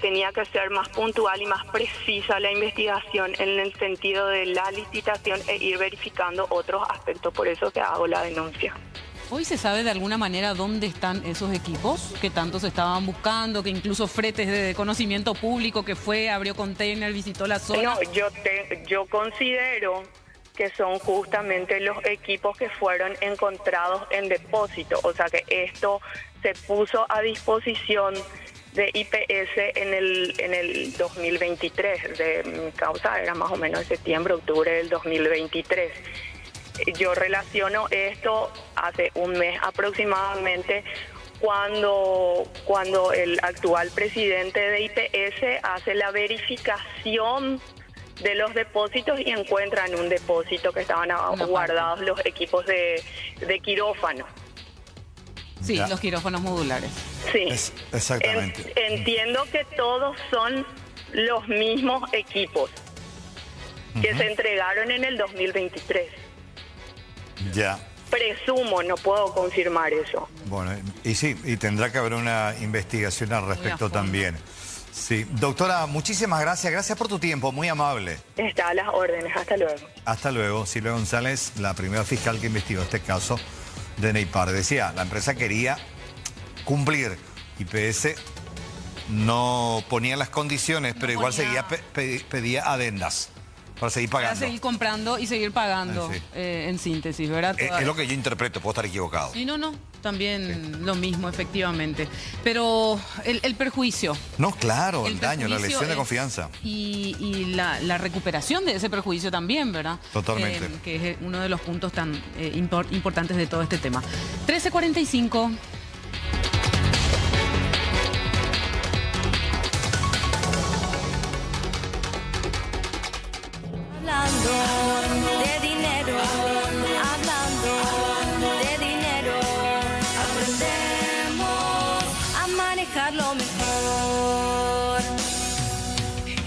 S12: tenía que ser más puntual y más precisa la investigación en el sentido de la licitación e ir verificando otros aspectos. Por eso que hago la denuncia.
S3: ¿Hoy se sabe de alguna manera dónde están esos equipos que tanto se estaban buscando, que incluso Fretes de conocimiento público que fue, abrió container, visitó la zona?
S12: No, yo considero que son justamente los equipos que fueron encontrados en depósito. O sea que esto se puso a disposición de IPS en el 2023, de mi causa era más o menos septiembre, octubre del 2023. Yo relaciono esto hace un mes aproximadamente cuando el actual presidente de IPS hace la verificación de los depósitos y encuentran un depósito que estaban guardados los equipos de quirófano.
S3: Sí, ya. Los quirófanos modulares.
S12: Sí,
S2: exactamente.
S12: Entiendo que todos son los mismos equipos que se entregaron en el 2023.
S2: Ya.
S12: Presumo, no puedo confirmar eso.
S2: Bueno, y sí, y tendrá que haber una investigación al respecto también. Sí, doctora, muchísimas gracias. Gracias por tu tiempo, muy amable.
S12: Está a las órdenes, hasta luego.
S2: Hasta luego. Silvia González, la primera fiscal que investigó este caso de Neipar. Decía, la empresa quería cumplir. IPS no ponía las condiciones, pero igual pedía adendas para seguir pagando.
S3: Para seguir comprando y seguir pagando, sí. En síntesis, ¿verdad?
S2: Es lo que yo interpreto, puedo estar equivocado.
S3: Sí, no, también lo mismo, efectivamente. Pero el perjuicio.
S2: No, claro, el daño, la lesión de confianza.
S3: Y la recuperación de ese perjuicio también, ¿verdad?
S2: Totalmente.
S3: Que es uno de los puntos tan importantes de todo este tema. 13:45.
S13: Hablando de dinero, aprendemos a manejarlo mejor.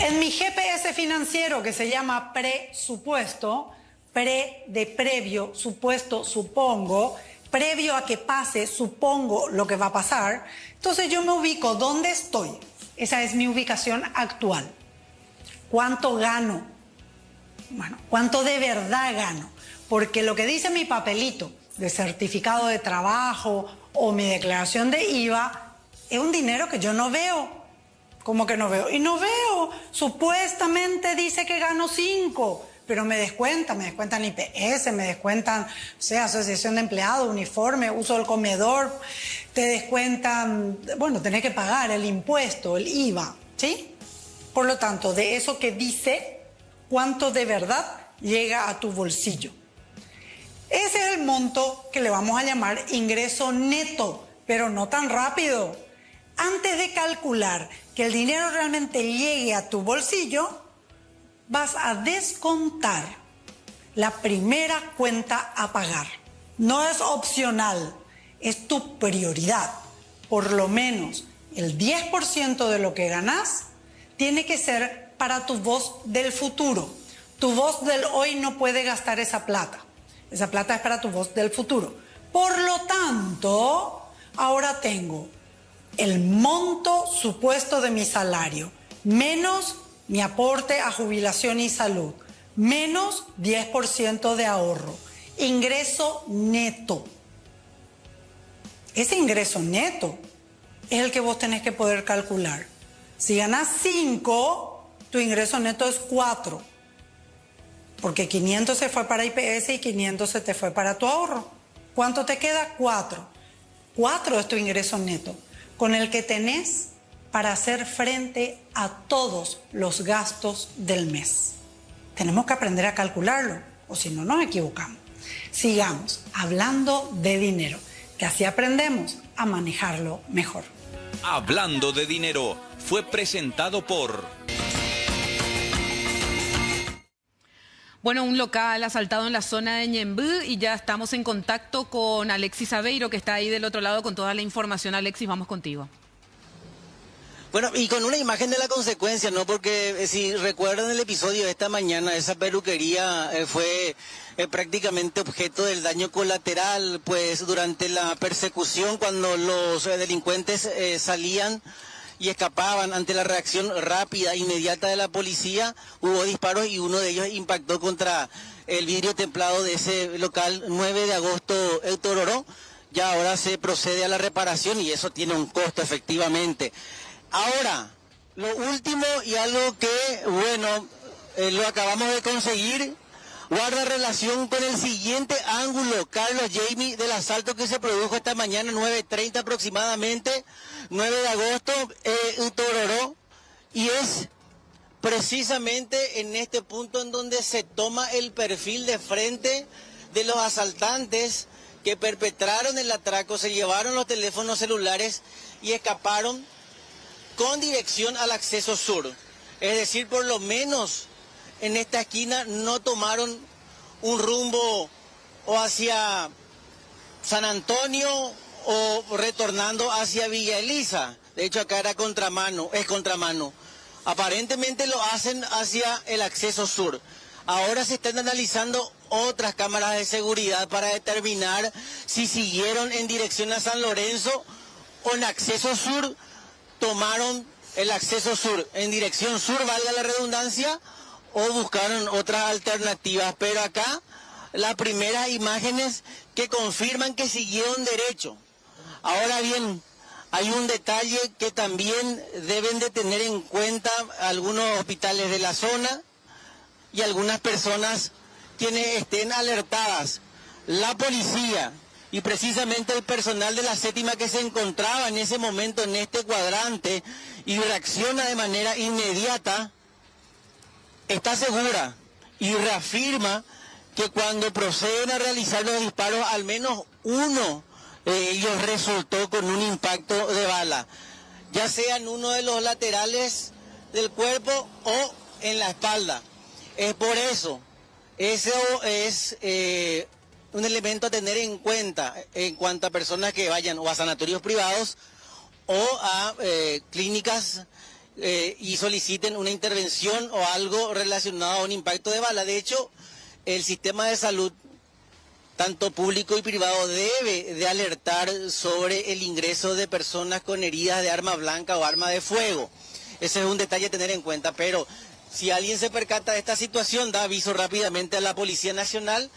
S14: En mi GPS financiero, que se llama presupuesto, de previo, supuesto, supongo, previo a que pase, supongo lo que va a pasar, entonces yo me ubico dónde estoy. Esa es mi ubicación actual. ¿Cuánto gano? Bueno, ¿cuánto de verdad gano? Porque lo que dice mi papelito de certificado de trabajo o mi declaración de IVA es un dinero que yo no veo. ¿Cómo que no veo? Y no veo. tengo, supuestamente dice que gano 5, pero me descuentan IPS, me descuentan, asociación de empleados, uniforme, uso del comedor, te descuentan, tenés que pagar el impuesto, el IVA, ¿sí? Por lo tanto, de eso que dice, ¿cuánto de verdad llega a tu bolsillo? Ese es el monto que le vamos a llamar ingreso neto, pero no tan rápido. Antes de calcular que el dinero realmente llegue a tu bolsillo, vas a descontar la primera cuenta a pagar. No es opcional, es tu prioridad. Por lo menos el 10% de lo que ganás tiene que ser para tu vos del futuro. Tu vos del hoy no puede gastar esa plata. Esa plata es para tu vos del futuro. Por lo tanto, ahora tengo el monto supuesto de mi salario, menos mi aporte a jubilación y salud, menos 10% de ahorro. Ingreso neto. Ese ingreso neto es el que vos tenés que poder calcular. Si ganás 5, tu ingreso neto es 4. Porque 500 se fue para IPS y 500 se te fue para tu ahorro. ¿Cuánto te queda? 4. 4 es tu ingreso neto, con el que tenés para hacer frente a todos los gastos del mes. Tenemos que aprender a calcularlo, o si no nos equivocamos. Sigamos hablando de dinero, que así aprendemos a manejarlo mejor.
S15: Hablando de dinero, fue presentado por...
S3: Bueno, un local asaltado en la zona de Ñemby y ya estamos en contacto con Alexis Aveiro, que está ahí del otro lado con toda la información. Alexis, vamos contigo.
S16: Bueno, y con una imagen de la consecuencia, ¿no? Porque si recuerdan el episodio de esta mañana, esa peluquería fue prácticamente objeto del daño colateral, pues durante la persecución, cuando los delincuentes salían y escapaban ante la reacción rápida, inmediata de la policía, hubo disparos y uno de ellos impactó contra el vidrio templado de ese local 9 de agosto Héctor Oró. Ya ahora se procede a la reparación y eso tiene un costo efectivamente. Ahora, lo último y algo que, lo acabamos de conseguir, guarda relación con el siguiente ángulo, Carlos Jamie, del asalto que se produjo esta mañana, 9:30 aproximadamente, 9 de agosto, Utororó, y es precisamente en este punto en donde se toma el perfil de frente de los asaltantes que perpetraron el atraco, se llevaron los teléfonos celulares y escaparon con dirección al acceso sur. Es decir, por lo menos en esta esquina no tomaron un rumbo o hacia San Antonio o retornando hacia Villa Elisa. De hecho, acá era contramano, es contramano. Aparentemente lo hacen hacia el acceso sur. Ahora se están analizando otras cámaras de seguridad para determinar si siguieron en dirección a San Lorenzo o en acceso sur tomaron el acceso sur en dirección sur, valga la redundancia, o buscaron otras alternativas. Pero acá las primeras imágenes que confirman que siguieron derecho. Ahora bien, hay un detalle que también deben de tener en cuenta algunos hospitales de la zona y algunas personas quienes estén alertadas. La policía y precisamente el personal de la séptima que se encontraba en ese momento en este cuadrante y reacciona de manera inmediata, está segura y reafirma que cuando proceden a realizar los disparos, al menos uno de ellos resultó con un impacto de bala, ya sea en uno de los laterales del cuerpo o en la espalda. Es por eso, eso es un elemento a tener en cuenta en cuanto a personas que vayan o a sanatorios privados o a clínicas y soliciten una intervención o algo relacionado a un impacto de bala. De hecho, el sistema de salud, tanto público y privado, debe de alertar sobre el ingreso de personas con heridas de arma blanca o arma de fuego. Ese es un detalle a tener en cuenta, pero si alguien se percata de esta situación, da aviso rápidamente a la Policía Nacional,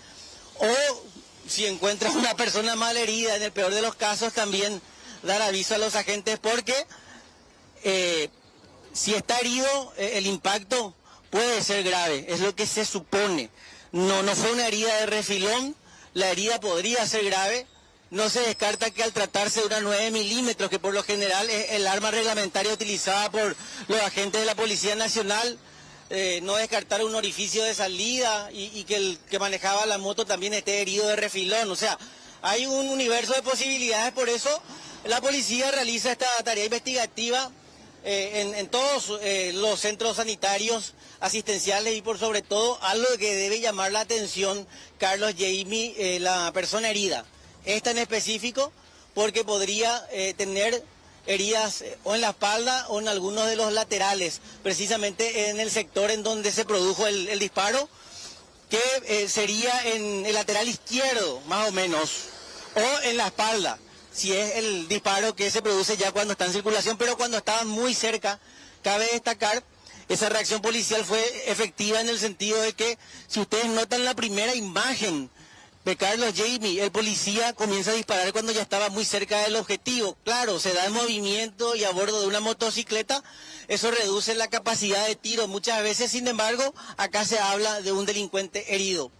S16: o si encuentra una persona mal herida, en el peor de los casos, también dar aviso a los agentes, porque si está herido, el impacto puede ser grave, es lo que se supone. No fue una herida de refilón, la herida podría ser grave. No se descarta que al tratarse de una 9 milímetros, que por lo general es el arma reglamentaria utilizada por los agentes de la Policía Nacional, no descartar un orificio de salida y que el que manejaba la moto también esté herido de refilón. O sea, hay un universo de posibilidades, por eso la policía realiza esta tarea investigativa en todos los centros sanitarios, asistenciales y por sobre todo algo que debe llamar la atención, Carlos, Jamie, la persona herida. Esta en específico porque podría tener heridas o en la espalda o en algunos de los laterales, precisamente en el sector en donde se produjo el disparo, que sería en el lateral izquierdo, más o menos, o en la espalda, si es el disparo que se produce ya cuando está en circulación, pero cuando estaban muy cerca, cabe destacar, esa reacción policial fue efectiva en el sentido de que, si ustedes notan la primera imagen de Carlos, Jamie, el policía comienza a disparar cuando ya estaba muy cerca del objetivo. Claro, se da en movimiento y a bordo de una motocicleta, eso reduce la capacidad de tiro muchas veces, sin embargo, acá se habla de un delincuente herido.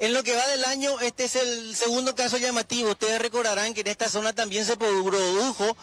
S16: En lo que va del año, este es el segundo caso llamativo. Ustedes recordarán que en esta zona también se produjo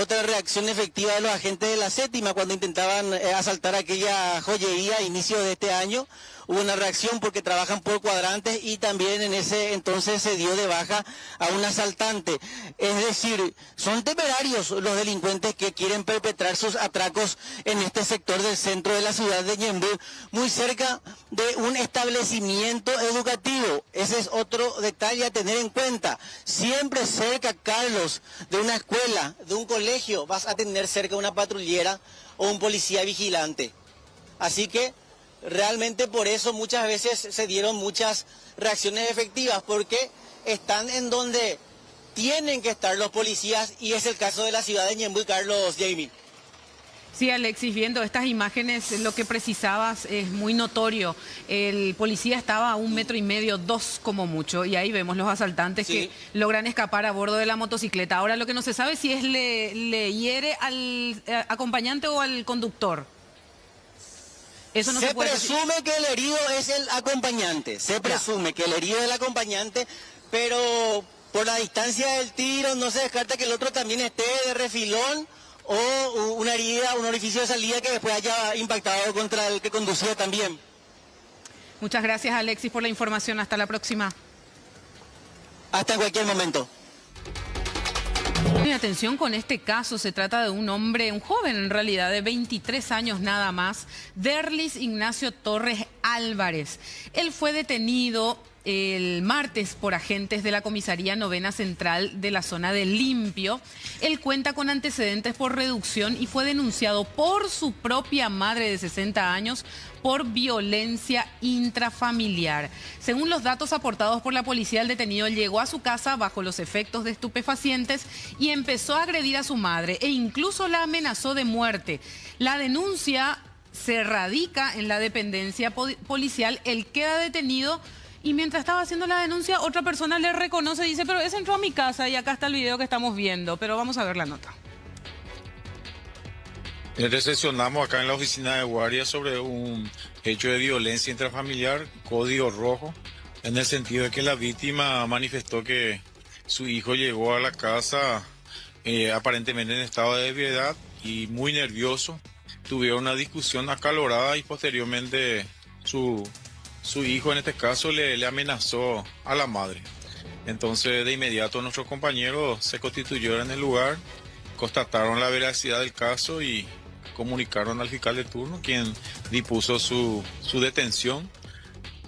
S16: otra reacción efectiva de los agentes de la séptima cuando intentaban asaltar aquella joyería a inicio de este año. Hubo una reacción porque trabajan por cuadrantes y también en ese entonces se dio de baja a un asaltante. Es decir, son temerarios los delincuentes que quieren perpetrar sus atracos en este sector del centro de la ciudad de Ñemby, muy cerca de un establecimiento educativo. Ese es otro detalle a tener en cuenta. Siempre cerca, Carlos, de una escuela, de un colegio, vas a tener cerca una patrullera o un policía vigilante. Así que realmente por eso muchas veces se dieron muchas reacciones efectivas, porque están en donde tienen que estar los policías y es el caso de la ciudad de Ñemby, Carlos, Jamie.
S3: Sí, Alexis, viendo estas imágenes, lo que precisabas es muy notorio. El policía estaba a 1,5 metros, 2 como mucho, y ahí vemos los asaltantes que logran escapar a bordo de la motocicleta. Ahora lo que no se sabe si es le hiere al acompañante o al conductor. Eso no se
S16: presume que el herido es el acompañante, se presume que el herido es el acompañante, pero por la distancia del tiro no se descarta que el otro también esté de refilón o una herida, un orificio de salida que después haya impactado contra el que conducía también.
S3: Muchas gracias, Alexis, por la información. Hasta la próxima.
S16: Hasta en cualquier momento.
S3: Y atención con este caso, se trata de un hombre, un joven en realidad, de 23 años nada más, Derlis Ignacio Torres Álvarez. Él fue detenido el martes por agentes de la Comisaría Novena Central de la zona de Limpio. Él cuenta con antecedentes por reducción y fue denunciado por su propia madre de 60 años por violencia intrafamiliar. Según los datos aportados por la policía, el detenido llegó a su casa bajo los efectos de estupefacientes y empezó a agredir a su madre e incluso la amenazó de muerte. La denuncia se radica en la dependencia policial. Él queda detenido y mientras estaba haciendo la denuncia, otra persona le reconoce y dice, pero ese entró a mi casa y acá está el video que estamos viendo. Pero vamos a ver la nota.
S17: Recepcionamos acá en la oficina de guardia sobre un hecho de violencia intrafamiliar, código rojo, en el sentido de que la víctima manifestó que su hijo llegó a la casa aparentemente en estado de ebriedad y muy nervioso. Tuvieron una discusión acalorada y posteriormente su hijo en este caso le amenazó a la madre. Entonces de inmediato nuestros compañeros se constituyeron en el lugar, constataron la veracidad del caso y comunicaron al fiscal de turno, quien dispuso su detención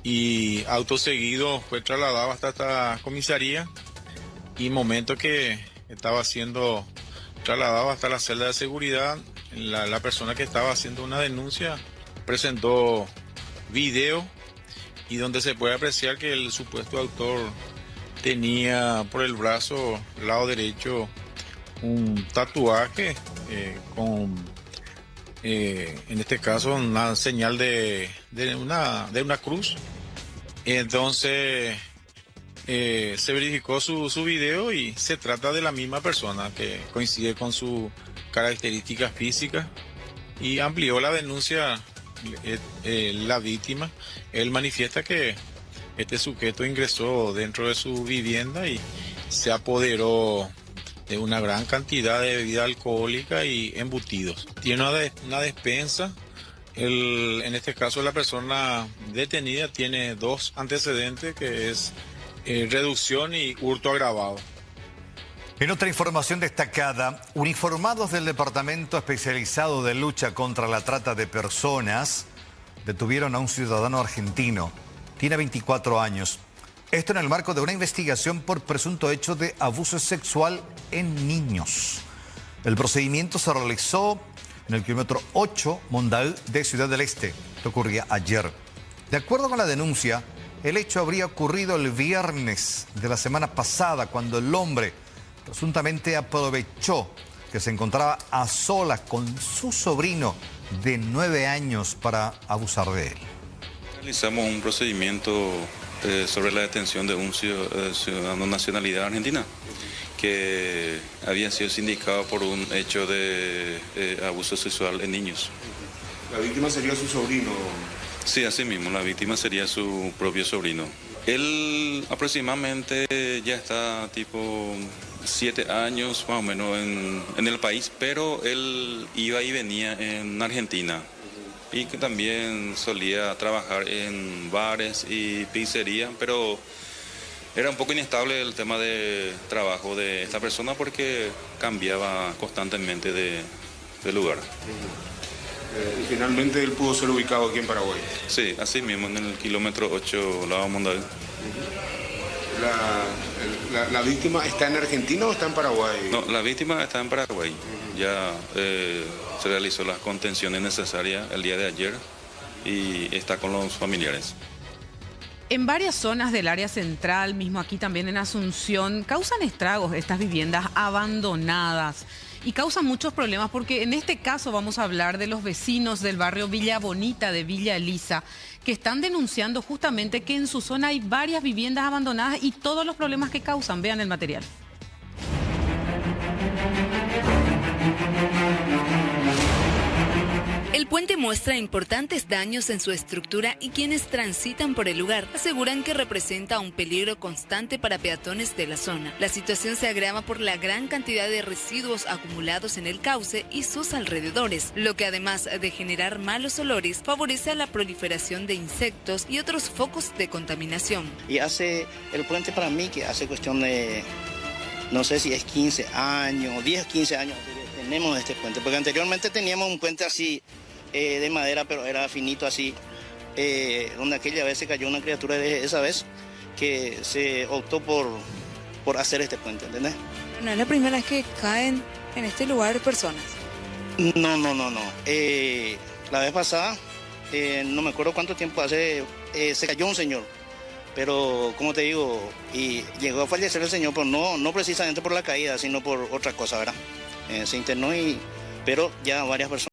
S17: y acto seguido fue trasladado hasta esta comisaría y momento que estaba siendo trasladado hasta la celda de seguridad, la persona que estaba haciendo una denuncia presentó video y donde se puede apreciar que el supuesto autor tenía por el brazo lado derecho un tatuaje con en este caso una señal de una cruz. Entonces se verificó su video y se trata de la misma persona que coincide con sus características físicas y amplió la denuncia. La víctima, él manifiesta que este sujeto ingresó dentro de su vivienda y se apoderó de una gran cantidad de bebida alcohólica y embutidos. Tiene una despensa. En este caso, la persona detenida tiene 2 antecedentes, que es reducción y hurto agravado.
S2: En otra información destacada, uniformados del Departamento Especializado de Lucha contra la Trata de Personas detuvieron a un ciudadano argentino. Tiene 24 años. Esto en el marco de una investigación por presunto hecho de abuso sexual en niños. El procedimiento se realizó en el kilómetro 8 Mondaú de Ciudad del Este. Esto ocurría ayer. De acuerdo con la denuncia, el hecho habría ocurrido el viernes de la semana pasada, cuando el hombre presuntamente aprovechó que se encontraba a solas con su sobrino de 9 años para abusar de él.
S5: Realizamos un procedimiento sobre la detención de un ciudadano de nacionalidad argentina que había sido sindicado por un hecho de abuso sexual en niños.
S6: ¿La víctima sería su sobrino?
S5: Sí, así mismo, la víctima sería su propio sobrino. Él aproximadamente ya está tipo 7 años más o menos en el país, pero él iba y venía en Argentina y que también solía trabajar en bares y pizzería, pero era un poco inestable el tema de trabajo de esta persona porque cambiaba constantemente de lugar.
S6: Y finalmente él pudo ser ubicado aquí en Paraguay.
S5: Sí, así mismo, en el kilómetro 8, Lava Mondaú.
S6: ¿La víctima está en Argentina o está en Paraguay?
S5: No, la víctima está en Paraguay. Ya se realizó las contenciones necesarias el día de ayer y está con los familiares.
S3: En varias zonas del área central, mismo aquí también en Asunción, causan estragos estas viviendas abandonadas y causan muchos problemas porque en este caso vamos a hablar de los vecinos del barrio Villa Bonita de Villa Elisa, que están denunciando justamente que en su zona hay varias viviendas abandonadas y todos los problemas que causan. Vean el material.
S18: El puente muestra importantes daños en su estructura y quienes transitan por el lugar aseguran que representa un peligro constante para peatones de la zona. La situación se agrava por la gran cantidad de residuos acumulados en el cauce y sus alrededores, lo que además de generar malos olores, favorece a la proliferación de insectos y otros focos de contaminación.
S16: Y hace el puente para mí que hace cuestión de, no sé si es 15 años, 10, 15 años tenemos este puente, porque anteriormente teníamos un puente así, de madera, pero era finito así, donde aquella vez se cayó una criatura de esa vez que se optó por hacer este puente, ¿entendés?
S18: No es la primera vez que caen en este lugar personas.
S16: No. La vez pasada, no me acuerdo cuánto tiempo hace, se cayó un señor, pero como te digo, y llegó a fallecer el señor, pero no precisamente por la caída, sino por otra cosa, ¿verdad? Se internó, pero ya varias personas.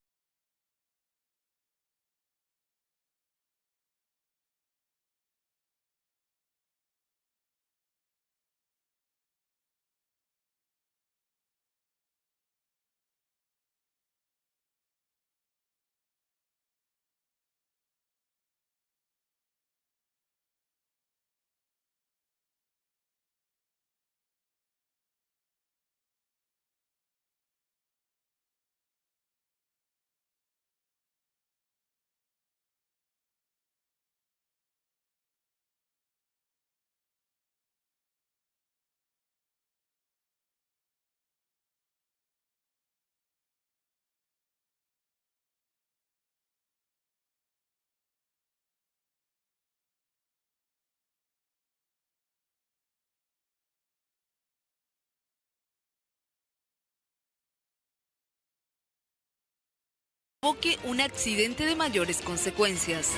S18: Provoque un accidente de mayores consecuencias.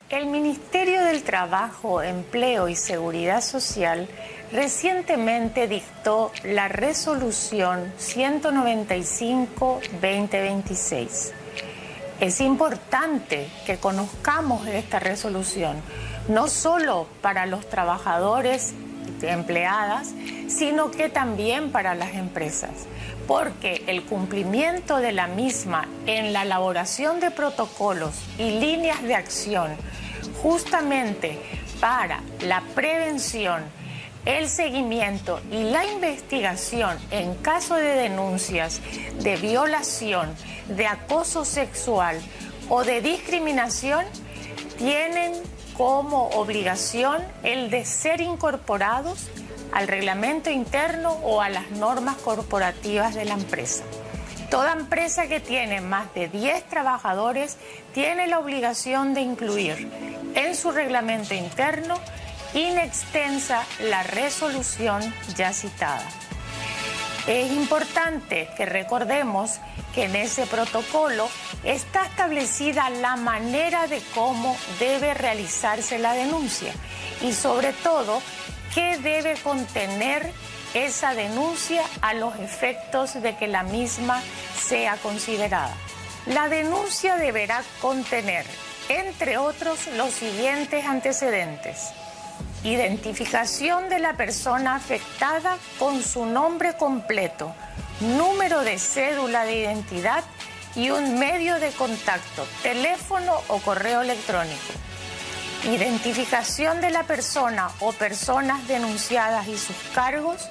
S19: El Ministerio del Trabajo, Empleo y Seguridad Social recientemente dictó la resolución 195-2026. Es importante que conozcamos esta resolución, no solo para los trabajadores y empleadas, sino que también para las empresas, porque el cumplimiento de la misma en la elaboración de protocolos y líneas de acción justamente para la prevención, el seguimiento y la investigación en caso de denuncias de violación, de acoso sexual o de discriminación, tienen como obligación el de ser incorporados al reglamento interno o a las normas corporativas de la empresa. Toda empresa que tiene más de 10 trabajadores tiene la obligación de incluir en su reglamento interno in extensa la resolución ya citada. Es importante que recordemos que en ese protocolo está establecida la manera de cómo debe realizarse la denuncia y sobre todo qué debe contener esa denuncia a los efectos de que la misma sea considerada. La denuncia deberá contener, entre otros, los siguientes antecedentes: identificación de la persona afectada con su nombre completo, número de cédula de identidad y un medio de contacto, teléfono o correo electrónico. Identificación de la persona o personas denunciadas y sus cargos.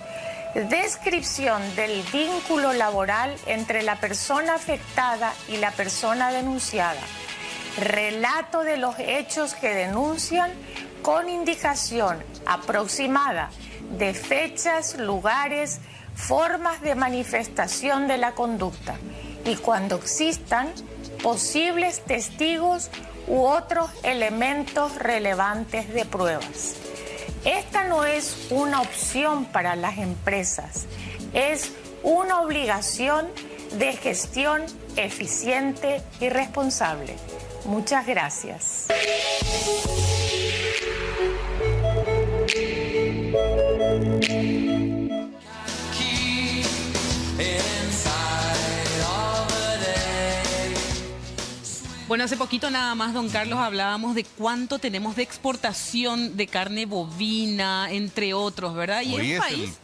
S19: Descripción del vínculo laboral entre la persona afectada y la persona denunciada. Relato de los hechos que denuncian con indicación aproximada de fechas, lugares, formas de manifestación de la conducta y, cuando existan, posibles testigos u otros elementos relevantes de pruebas. Esta no es una opción para las empresas, es una obligación de gestión eficiente y responsable. Muchas gracias.
S3: Bueno, hace poquito nada más, don Carlos, hablábamos de cuánto tenemos de exportación de carne bovina, entre otros, ¿verdad? Y
S2: hoy
S3: es
S2: es
S3: un país,
S2: el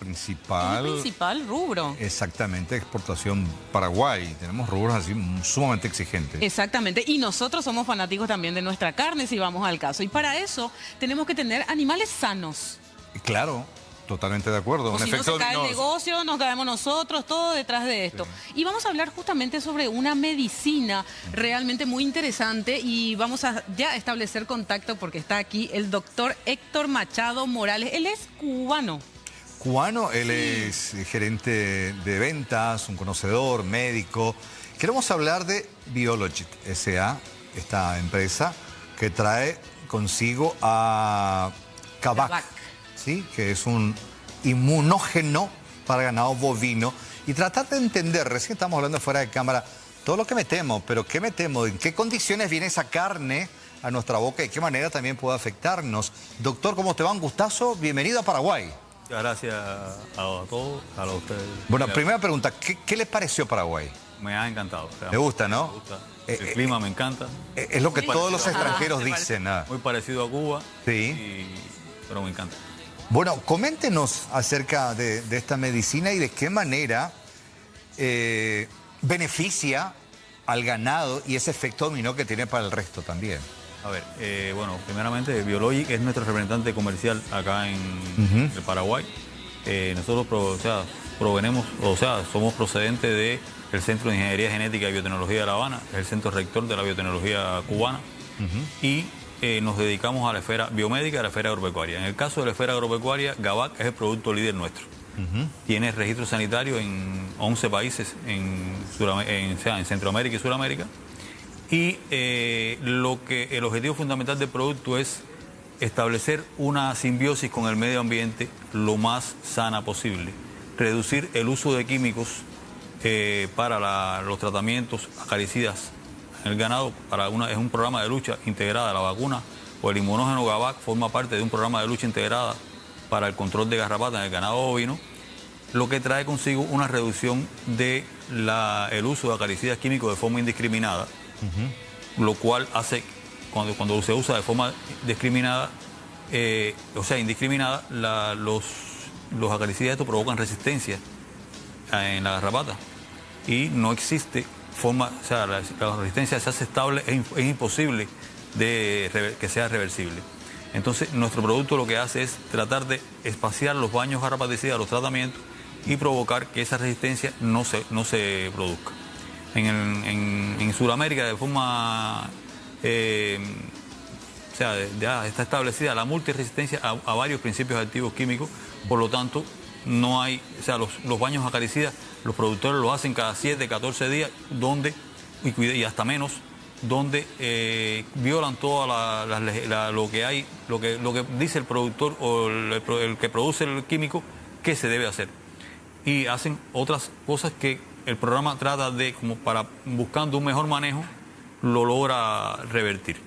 S2: principal
S3: rubro.
S2: Exactamente, exportación Paraguay. Tenemos rubros así sumamente exigentes.
S3: Exactamente, y nosotros somos fanáticos también de nuestra carne, si vamos al caso. Y para eso tenemos que tener animales sanos.
S2: Claro. Totalmente de acuerdo.
S3: O si no se cae el negocio, nos caemos nosotros, todo detrás de esto. Sí. Y vamos a hablar justamente sobre una medicina realmente muy interesante y vamos a ya establecer contacto porque está aquí el doctor Héctor Machado Morales. Él es cubano.
S2: Cubano, él es gerente de ventas, un conocedor, médico. Queremos hablar de Biologit S.A., esta empresa que trae consigo a Kavac. ¿Sí? Que es un inmunógeno para ganado bovino. Y tratar de entender, recién estamos hablando fuera de cámara, todo lo que metemos, pero ¿qué metemos? ¿En qué condiciones viene esa carne a nuestra boca y qué manera también puede afectarnos? Doctor, ¿cómo te va? Un gustazo. Bienvenido a Paraguay.
S20: Gracias a todos, a ustedes.
S2: Bueno, primera pregunta, ¿qué les pareció Paraguay?
S20: Me ha encantado.
S2: ¿Le gusta, no?
S20: Me gusta. El clima me encanta.
S2: Es lo que todos los extranjeros dicen.
S20: Muy parecido a Cuba.
S2: Sí.
S20: Pero me encanta.
S2: Bueno, coméntenos acerca de esta medicina y de qué manera beneficia al ganado y ese efecto dominó que tiene para el resto también.
S20: A ver, bueno, primeramente Biologit es nuestro representante comercial acá en el Paraguay. Nosotros somos procedentes del Centro de Ingeniería Genética y Biotecnología de La Habana, es el centro rector de la biotecnología cubana, y nos dedicamos a la esfera biomédica y a la esfera agropecuaria. En el caso de la esfera agropecuaria, Kavac es el producto líder nuestro. Tiene registro sanitario en 11 países en Centroamérica y Sudamérica. Y el objetivo fundamental del producto es establecer una simbiosis con el medio ambiente lo más sana posible. Reducir el uso de químicos para los tratamientos acaricidas en el ganado. Es un programa de lucha integrada. La vacuna o el inmunógeno Kavac forma parte de un programa de lucha integrada para el control de garrapata en el ganado bovino, lo que trae consigo una reducción del uso de acaricidas químicos de forma indiscriminada, lo cual hace, cuando se usa de forma indiscriminada, los los acaricidas estos provocan resistencia en la garrapata y no existe forma, o sea, la resistencia se hace estable, es imposible que sea reversible. Entonces, nuestro producto lo que hace es tratar de espaciar los baños garrapaticidas, los tratamientos, y provocar que esa resistencia no se produzca. En Sudamérica, de forma, o sea, ya está establecida la multiresistencia a varios principios activos químicos, por lo tanto, no hay, o sea, los baños acaricidas, los productores lo hacen cada 7, 14 días, y hasta menos, donde violan toda lo que dice el productor o el que produce el químico que se debe hacer. Y hacen otras cosas que el programa trata de, como para buscando un mejor manejo, lo logra revertir.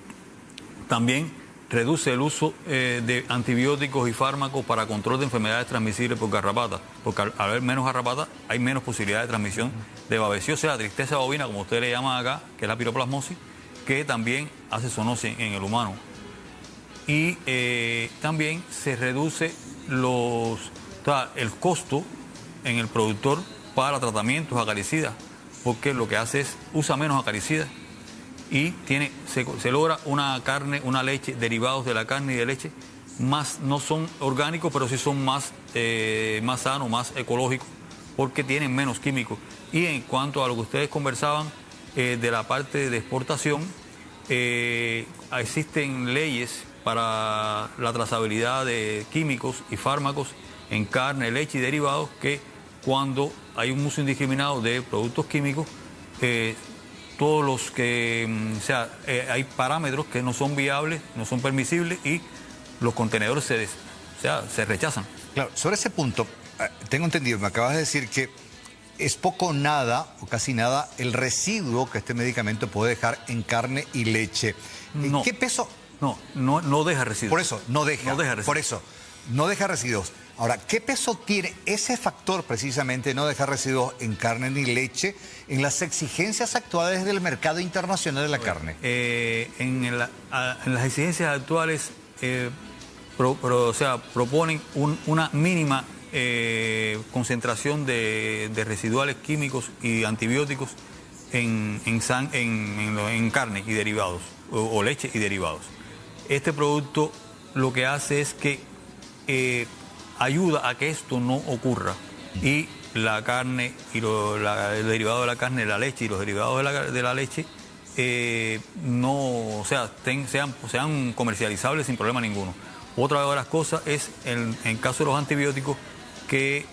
S20: También reduce el uso de antibióticos y fármacos para control de enfermedades transmisibles por garrapata, porque al haber menos garrapata hay menos posibilidad de transmisión de babesiosis, la tristeza bovina, como ustedes le llaman acá, que es la piroplasmosis, que también hace zoonosis en el humano. Y también se reduce el costo en el productor para tratamientos acaricidas, porque lo que hace es usa menos acaricidas y se logra una carne, una leche, derivados de la carne y de leche, no son orgánicos, pero sí son más sanos, más ecológicos, porque tienen menos químicos. Y en cuanto a lo que ustedes conversaban de la parte de exportación, existen leyes para la trazabilidad de químicos y fármacos en carne, leche y derivados, que cuando hay un uso indiscriminado de productos químicos, todos los que, hay parámetros que no son viables, no son permisibles, y los contenedores se rechazan.
S2: Claro, sobre ese punto, tengo entendido, me acabas de decir que es poco o nada, o casi nada, el residuo que este medicamento puede dejar en carne y leche.
S20: No.
S2: ¿Qué peso?
S20: No deja residuos.
S2: Por eso, no deja residuos. Por eso, no deja residuos. Ahora, ¿qué peso tiene ese factor precisamente, no dejar residuos en carne ni leche, en las exigencias actuales del mercado internacional de la carne?
S20: En las exigencias actuales, proponen una mínima concentración de residuales químicos y antibióticos en carne y derivados, o leche y derivados. Este producto lo que hace es que ayuda a que esto no ocurra, y la carne y el derivado de la carne, la leche y los derivados de la leche sean comercializables sin problema ninguno. Otra de las cosas es, en caso de los antibióticos, que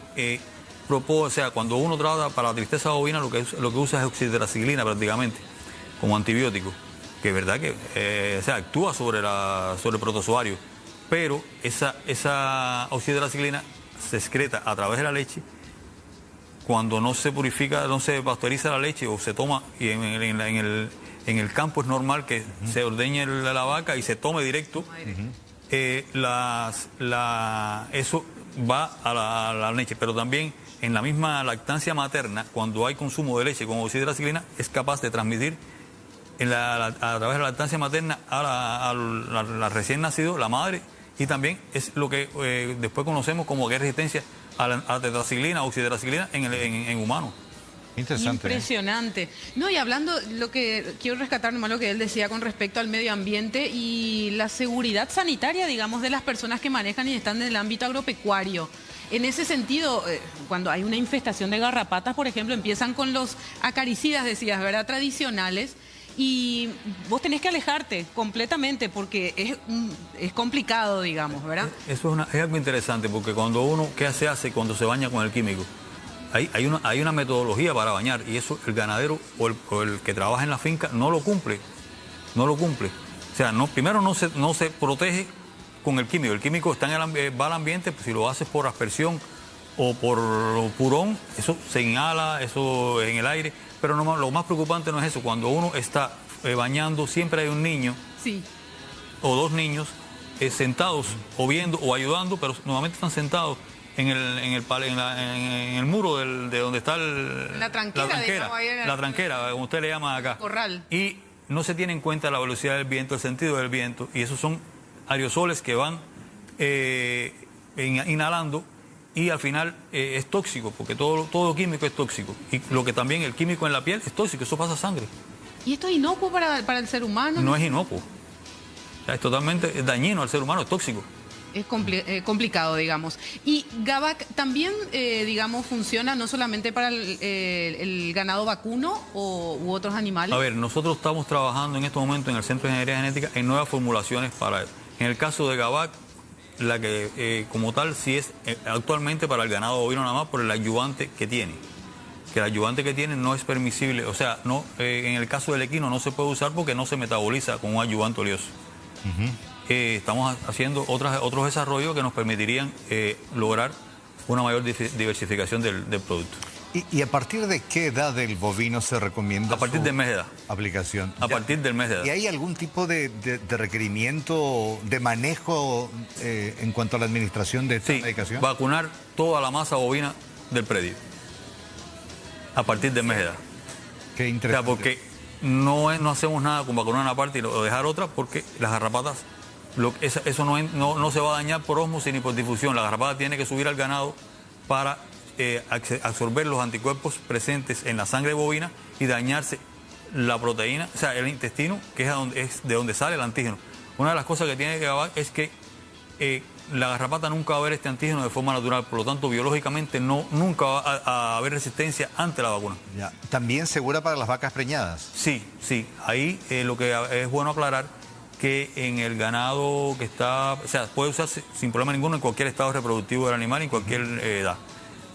S20: cuando uno trata para la tristeza bovina, lo que usa es oxitetraciclina prácticamente como antibiótico, que es verdad que actúa sobre el protozoario, pero esa oxitetraciclina se excreta a través de la leche. Cuando no se purifica, no se pasteuriza la leche o se toma, y en el campo es normal que se ordeñe la vaca y se tome directo, eso va a la leche, pero también en la misma lactancia materna, cuando hay consumo de leche con oxitetraciclina, es capaz de transmitir a través de la lactancia materna a la recién nacido, la madre, y también es lo que después conocemos como que hay resistencia a la tetraciclina, oxitetraciclina en humanos.
S2: Interesante.
S3: Impresionante. No, y hablando, lo que quiero rescatar nomás lo que él decía con respecto al medio ambiente y la seguridad sanitaria, digamos, de las personas que manejan y están en el ámbito agropecuario. En ese sentido, cuando hay una infestación de garrapatas, por ejemplo, empiezan con los acaricidas, decías, ¿verdad?, tradicionales, y vos tenés que alejarte completamente porque es complicado, digamos, ¿verdad?
S20: Eso es algo interesante, porque cuando uno, ¿qué se hace cuando se baña con el químico? Hay una metodología para bañar, y eso el ganadero o el que trabaja en la finca no lo cumple. O sea, primero no se protege con el químico. El químico va al ambiente, pues si lo haces por aspersión o por purón, eso se inhala, eso en el aire. Pero lo más preocupante no es eso. Cuando uno está bañando, siempre hay un niño o dos niños sentados o viendo o ayudando, pero normalmente están sentados en el muro de donde está la tranquera, como usted le llama acá.
S3: Corral.
S20: Y no se tiene en cuenta la velocidad del viento, el sentido del viento, y esos son aerosoles que van inhalando y al final es tóxico, porque todo químico es tóxico. Y lo que también el químico en la piel es tóxico, eso pasa a sangre.
S3: ¿Y esto es inocuo para el ser humano?
S20: No es inocuo. O sea, es totalmente dañino al ser humano, es tóxico.
S3: Es complicado, digamos. Y Gavac también, digamos, funciona no solamente para el ganado vacuno u otros animales.
S20: A ver, nosotros estamos trabajando en estos momentos en el Centro de Ingeniería Genética en nuevas formulaciones para... En el caso de Gavac, la que como tal sí es actualmente para el ganado bovino nada más por el ayudante que tiene. Que el ayudante que tiene no es permisible, o sea, no en el caso del equino no se puede usar porque no se metaboliza con un ayudante oleoso. Estamos haciendo otros desarrollos que nos permitirían lograr una mayor diversificación del producto.
S2: ¿Y a partir de qué edad del bovino se recomienda?
S20: A partir del mes de edad.
S2: Aplicación.
S20: A partir del mes de edad.
S2: ¿Y hay algún tipo de requerimiento de manejo en cuanto a la administración de esta medicación?
S20: Vacunar toda la masa bovina del predio. A partir del mes de edad.
S2: Qué interesante.
S20: O sea, porque no hacemos nada con vacunar una parte y dejar otra, porque las garrapatas, eso no se va a dañar por ósmosis ni por difusión. La garrapata tiene que subir al ganado para absorber los anticuerpos presentes en la sangre bovina y dañarse la proteína, o sea, el intestino, que es de donde sale el antígeno. Una de las cosas que tiene que acabar es que la garrapata nunca va a ver este antígeno de forma natural, por lo tanto, biológicamente nunca va a haber resistencia ante la vacuna.
S2: Ya. ¿También segura para las vacas preñadas?
S20: Sí. Ahí lo que es bueno aclarar que en el ganado que está, o sea, puede usarse sin problema ninguno en cualquier estado reproductivo del animal, en cualquier edad.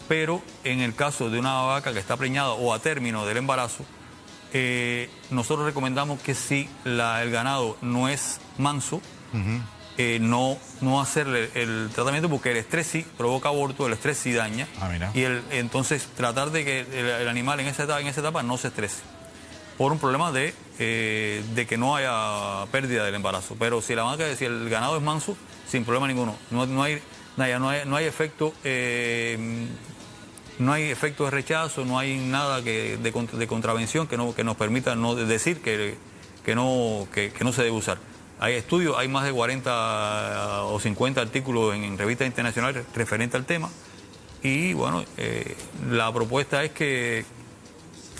S20: Pero en el caso de una vaca que está preñada o a término del embarazo, nosotros recomendamos que si el ganado no es manso, no hacerle el tratamiento, porque el estrés sí provoca aborto, el estrés sí daña. Y entonces tratar de que el animal en esa etapa no se estrese por un problema de que no haya pérdida del embarazo. Pero si el ganado es manso, sin problema ninguno, no hay efecto. No hay efecto de rechazo, no hay nada de contravención que nos permita no decir que no se debe usar. Hay estudios, hay más de 40 o 50 artículos en revistas internacionales referentes al tema. Y bueno, la propuesta es que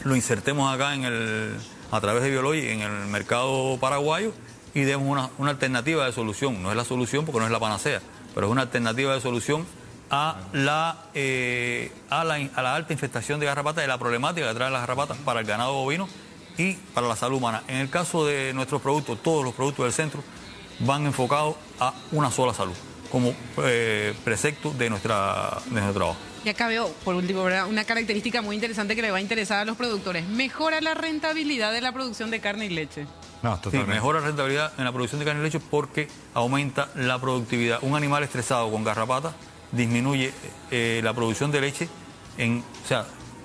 S20: lo insertemos acá a través de Biology en el mercado paraguayo y demos una alternativa de solución. No es la solución porque no es la panacea, pero es una alternativa de solución a la alta infestación de garrapatas y la problemática que traen las garrapatas para el ganado bovino y para la salud humana. En el caso de nuestros productos, todos los productos del centro van enfocados a una sola salud, como precepto de nuestro trabajo.
S3: Y acá veo, por último, ¿verdad?, una característica muy interesante que le va a interesar a los productores. Mejora la rentabilidad de la producción de carne y leche.
S2: No, totalmente.
S20: Sí, mejora la rentabilidad en la producción de carne y leche porque aumenta la productividad. Un animal estresado con garrapata disminuye la producción de leche en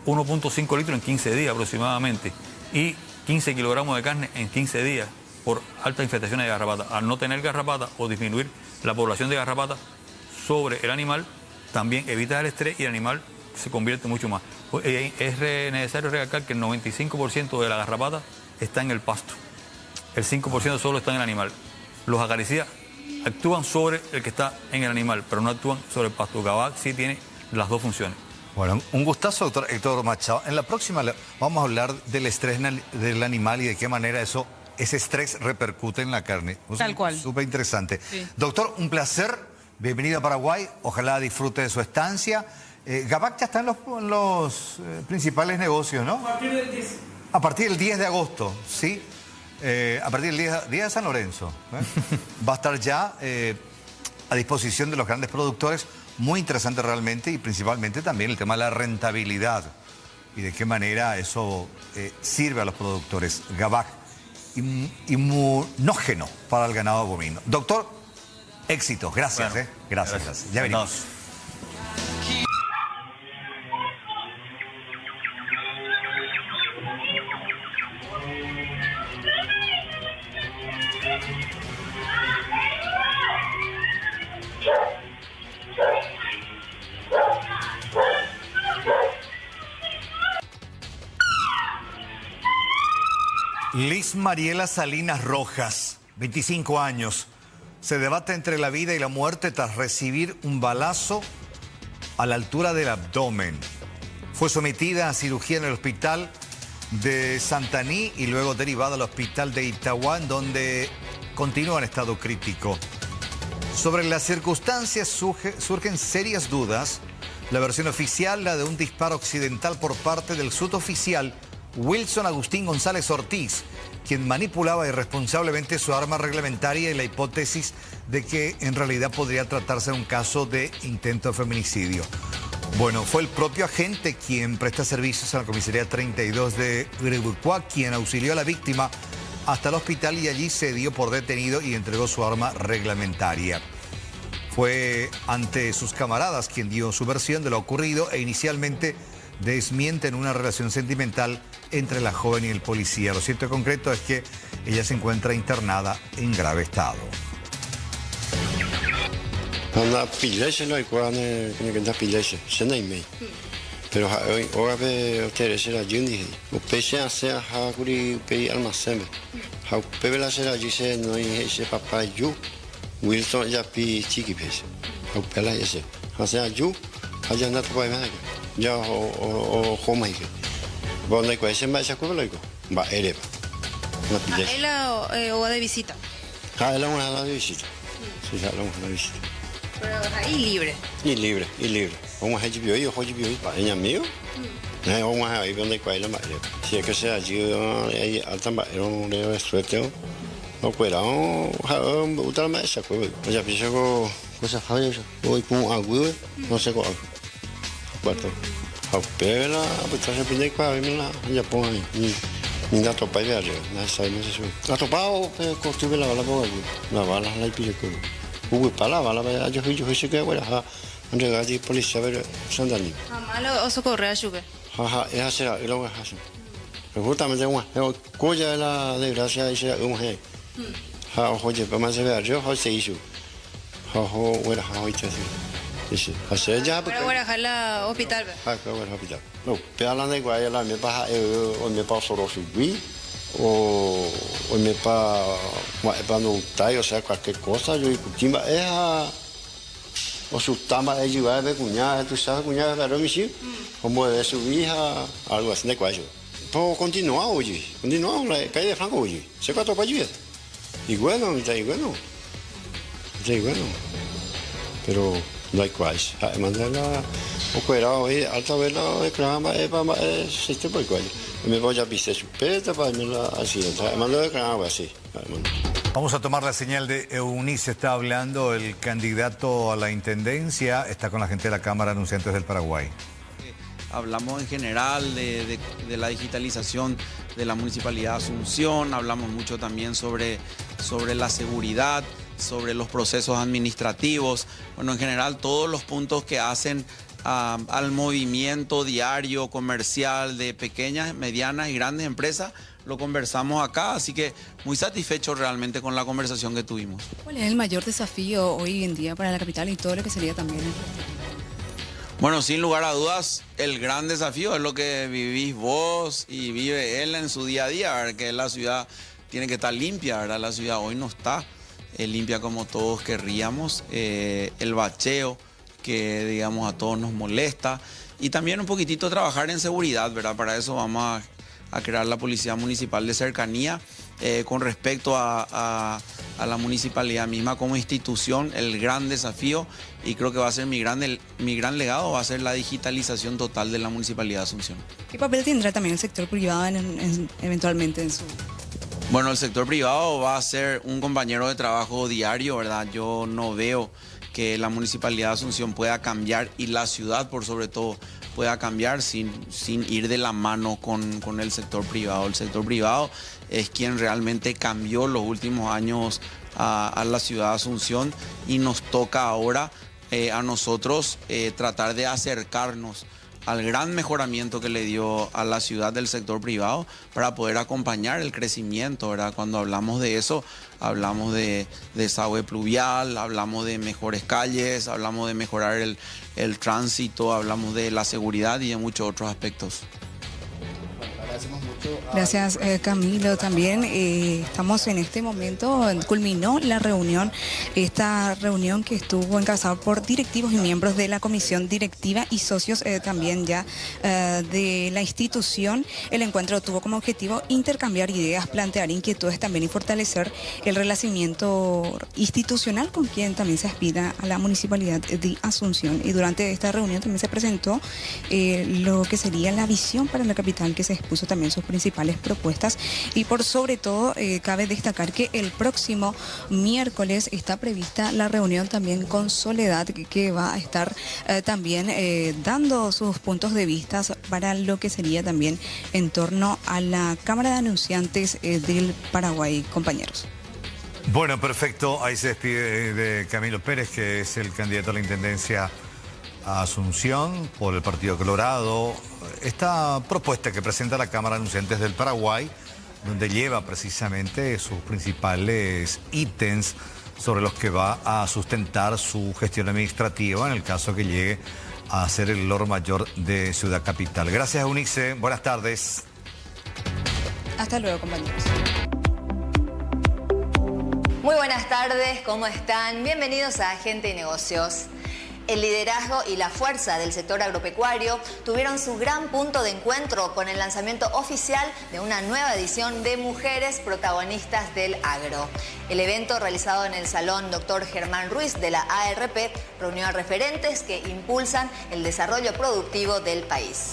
S20: 1.5 litros en 15 días aproximadamente y 15 kilogramos de carne en 15 días por altas infestaciones de garrapata. Al no tener garrapata o disminuir la población de garrapata sobre el animal, también evita el estrés y el animal se convierte mucho más. Es necesario recalcar que el 95% de la garrapata está en el pasto. El 5% solo está en el animal. Los acaricidas actúan sobre el que está en el animal, pero no actúan sobre el pasto. Gavac sí tiene las dos funciones.
S2: Bueno, un gustazo, doctor Héctor Machado. En la próxima vamos a hablar del estrés del animal y de qué manera ese estrés repercute en la carne.
S3: Tal cual.
S2: Súper interesante.
S3: Sí.
S2: Doctor, un placer. Bienvenido a Paraguay. Ojalá disfrute de su estancia. Gavac ya está en los principales negocios, ¿no?
S21: A partir del 10.
S2: A partir del 10 de agosto, ¿sí? A partir del día de San Lorenzo. Va a estar ya a disposición de los grandes productores. Muy interesante realmente y principalmente también el tema de la rentabilidad y de qué manera eso sirve a los productores. Gavac, inmunógeno para el ganado bovino. Doctor, éxitos. Gracias. Bueno, gracias. Ya venimos. Liz Mariela Salinas Rojas, 25 años, se debate entre la vida y la muerte tras recibir un balazo a la altura del abdomen. Fue sometida a cirugía en el hospital de Santaní y luego derivada al hospital de Itagua, donde continúa en estado crítico. Sobre las circunstancias surgen serias dudas. La versión oficial, la de un disparo accidental por parte del suboficial Wilson Agustín González Ortiz, quien manipulaba irresponsablemente su arma reglamentaria, y la hipótesis de que en realidad podría tratarse de un caso de intento de feminicidio. Bueno, fue el propio agente quien presta servicios a la comisaría 32 de Grebuquá, quien auxilió a la víctima hasta el hospital y allí se dio por detenido y entregó su arma reglamentaria. Fue ante sus camaradas quien dio su versión de lo ocurrido e inicialmente desmienten una relación sentimental entre la joven y el policía. Lo cierto y concreto es que ella se encuentra internada en grave estado.
S21: Pero ahora ustedes será Juni, o pese a ser Hakuri Pei Almacén, Hau Pebela será dice no ese papá yo, Wilson ya pi chiqui pese, Hau Pela ese, hace yo, allá no te puede ver, ya o Homai, bueno, hay que hacer más acuerdo, va, eleva.
S22: ¿Él o de visita?
S21: Él es una de visita, sí, él es una de visita.
S22: Pero ahí libre.
S21: Y libre. Vamos a ir a vivir, para ella mío. Vamos a ir donde cuál la madre. Si es que sea allí, ahí alta madre, un suerte. No pueda, otra más esa cosa. Ya pienso que cosas fallas. Hoy con agua, no sé cuál. Cuarto. Pero pues se pide cuál, mira, ya pongo ahí. Ni dato para ver, no sabemos eso. Dato para construir la bala por allí. La bala la pide con. Uy, para la bala, yo sé que bueno, han llegado allí policía ver Santaní.
S22: Malo o socorrer a Yuke.
S21: Ajá, esa será, y luego es así. Pero justamente una, cuya de la desgracia y será un jefe. Oye, pero más se ve, yo se hizo. Bueno, hoy te hace. Hace ya.
S22: Pero bueno, ojalá hospital.
S21: Que bueno, hospital. No, pero hablando de guay, la me pasa, me pasa solo subir. O me para no estar, o sea, cualquier cosa, yo digo, es a o su tama de llevar de cuñada, tú sabes, cuñada, pero mi sí, como de su hija, algo así de cuello. Pero continúa hoy, la calle de Franco hoy, se cuatro para allí. Y bueno, pero no hay cual, mandala, o cuera hoy, alta vela, de crama, se esté por el cuello. Me voy a pisar su peta para irme así, así.
S2: Vamos a tomar la señal de Eunice. Está hablando el candidato a la intendencia. Está con la gente de la Cámara de Anunciantes del Paraguay.
S23: Hablamos en general de la digitalización de la Municipalidad de Asunción. Hablamos mucho también sobre la seguridad, sobre los procesos administrativos. Bueno, en general todos los puntos que hacen al movimiento diario comercial de pequeñas, medianas y grandes empresas, lo conversamos acá, así que muy satisfechos realmente con la conversación que tuvimos.
S22: ¿Cuál es el mayor desafío hoy en día para la capital y todo lo que sería también?
S23: Bueno, sin lugar a dudas, el gran desafío es lo que vivís vos y vive él en su día a día, ¿verdad? Que la ciudad tiene que estar limpia, ¿verdad? La ciudad hoy no está limpia como todos querríamos, el bacheo que digamos a todos nos molesta, y también un poquitito trabajar en seguridad, ¿verdad? Para eso vamos a crear la Policía Municipal de Cercanía. Con respecto a la municipalidad misma como institución, el gran desafío, y creo que va a ser mi gran legado, va a ser la digitalización total de la Municipalidad de Asunción.
S22: ¿Qué papel tendrá también el sector privado eventualmente en su...?
S23: Bueno, el sector privado va a ser un compañero de trabajo diario, ¿verdad? Yo no veo que la Municipalidad de Asunción pueda cambiar, y la ciudad por sobre todo pueda cambiar sin ir de la mano con el sector privado. El sector privado es quien realmente cambió los últimos años a la ciudad de Asunción, y nos toca ahora a nosotros tratar de acercarnos al gran mejoramiento que le dio a la ciudad del sector privado para poder acompañar el crecimiento, ¿verdad? Cuando hablamos de eso, hablamos de desagüe pluvial, hablamos de mejores calles, hablamos de mejorar el tránsito, hablamos de la seguridad y de muchos otros aspectos.
S21: Bueno, agradecemos mucho.
S22: Gracias, Camilo. También estamos en este momento, culminó la reunión, esta reunión que estuvo encabezada por directivos y miembros de la comisión directiva y socios también ya de la institución. El encuentro tuvo como objetivo intercambiar ideas, plantear inquietudes también y fortalecer el relacionamiento institucional con quien también se aspira a la municipalidad de Asunción. Y durante esta reunión también se presentó lo que sería la visión para la capital, que se expuso también sus principales propuestas, y por sobre todo cabe destacar que el próximo miércoles está prevista la reunión también con Soledad, que va a estar también dando sus puntos de vista para lo que sería también en torno a la Cámara de Anunciantes del Paraguay, compañeros.
S2: Bueno, perfecto. Ahí se despide de Camilo Pérez, que es el candidato a la intendencia a Asunción por el Partido Colorado. Esta propuesta que presenta la Cámara de Anunciantes del Paraguay, donde lleva precisamente sus principales ítems sobre los que va a sustentar su gestión administrativa en el caso que llegue a ser el Lord Mayor de Ciudad Capital. Gracias, Eunice. Buenas tardes.
S22: Hasta luego, compañeros.
S1: Muy buenas tardes, ¿cómo están? Bienvenidos a Gente y Negocios. El liderazgo y la fuerza del sector agropecuario tuvieron su gran punto de encuentro con el lanzamiento oficial de una nueva edición de Mujeres Protagonistas del Agro. El evento, realizado en el Salón Dr. Germán Ruiz de la ARP, reunió a referentes que impulsan el desarrollo productivo del país.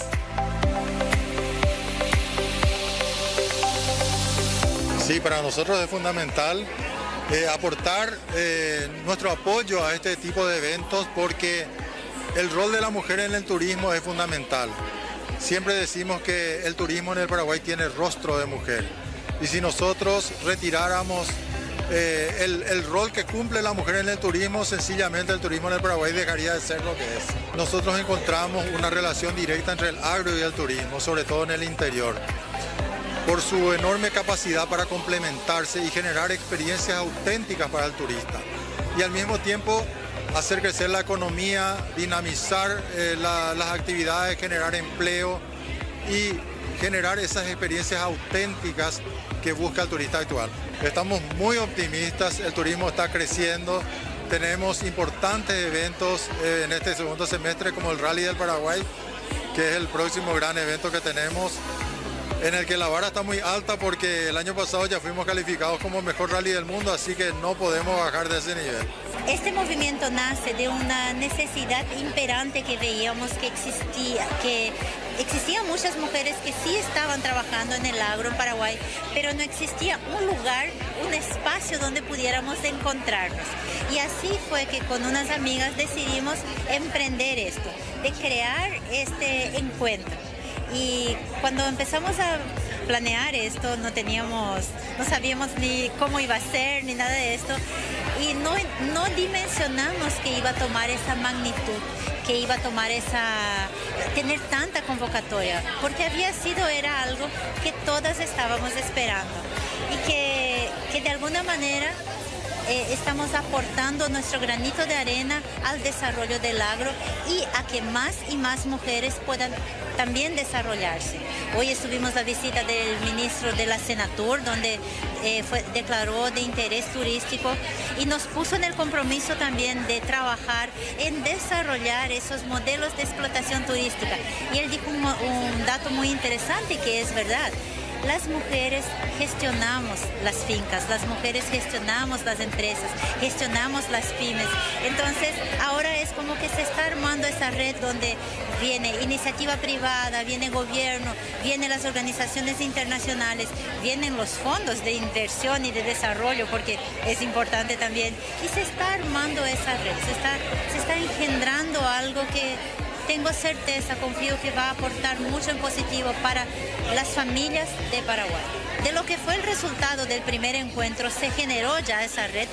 S7: Sí, para nosotros es fundamental aportar nuestro apoyo a este tipo de eventos, porque el rol de la mujer en el turismo es fundamental. Siempre decimos que el turismo en el Paraguay tiene rostro de mujer, y si nosotros retiráramos el rol que cumple la mujer en el turismo, sencillamente el turismo en el Paraguay dejaría de ser lo que es. Nosotros encontramos una relación directa entre el agro y el turismo, sobre todo en el interior, por su enorme capacidad para complementarse y generar experiencias auténticas para el turista, y al mismo tiempo hacer crecer la economía, dinamizar las actividades, generar empleo y generar esas experiencias auténticas que busca el turista actual. Estamos muy optimistas, el turismo está creciendo, tenemos importantes eventos en este segundo semestre, como el Rally del Paraguay, que es el próximo gran evento que tenemos, en el que la vara está muy alta porque el año pasado ya fuimos calificados como mejor rally del mundo, así que no podemos bajar de ese nivel.
S8: Este movimiento nace de una necesidad imperante que veíamos que existían muchas mujeres que sí estaban trabajando en el agro en Paraguay, pero no existía un lugar, un espacio donde pudiéramos encontrarnos. Y así fue que con unas amigas decidimos emprender esto, de crear este encuentro. Y cuando empezamos a planear esto, no sabíamos ni cómo iba a ser, ni nada de esto. Y no dimensionamos que iba a tomar esa magnitud, que iba a tomar tener tanta convocatoria, porque era algo que todas estábamos esperando. Y que de alguna manera estamos aportando nuestro granito de arena al desarrollo del agro y a que más y más mujeres puedan también desarrollarse. Hoy estuvimos la visita del ministro de la Senatur, donde declaró de interés turístico y nos puso en el compromiso también de trabajar en desarrollar esos modelos de explotación turística. Y él dijo un dato muy interesante, que es verdad. Las mujeres gestionamos las fincas, las mujeres gestionamos las empresas, gestionamos las pymes. Entonces, ahora es como que se está armando esa red donde viene iniciativa privada, viene gobierno, vienen las organizaciones internacionales, vienen los fondos de inversión y de desarrollo, porque es importante también. Y se está armando esa red, se está engendrando algo que tengo certeza, confío que va a aportar mucho en positivo para las familias de Paraguay. De lo que fue el resultado del primer encuentro, se generó ya esa red.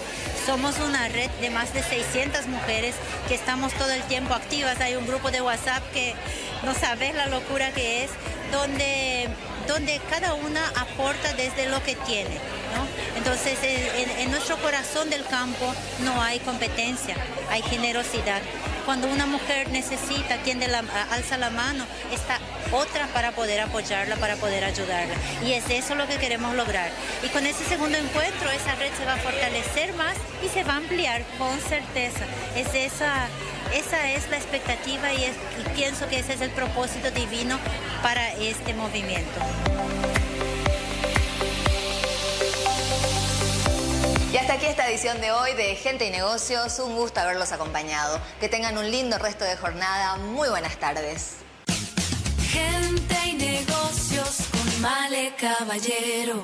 S8: Somos una red de más de 600 mujeres que estamos todo el tiempo activas. Hay un grupo de WhatsApp que no sabes la locura que es, donde cada una aporta desde lo que tiene. ¿no? Entonces, en nuestro corazón del campo no hay competencia, hay generosidad. Cuando una mujer necesita, alza la mano, está otra para poder apoyarla, para poder ayudarla. Y es eso lo que queremos lograr. Y con ese segundo encuentro, esa red se va a fortalecer más y se va a ampliar con certeza. Esa es la expectativa y pienso que ese es el propósito divino para este movimiento.
S1: Y hasta aquí esta edición de hoy de Gente y Negocios. Un gusto haberlos acompañado. Que tengan un lindo resto de jornada. Muy buenas tardes.
S13: Gente y Negocios con Male Caballero.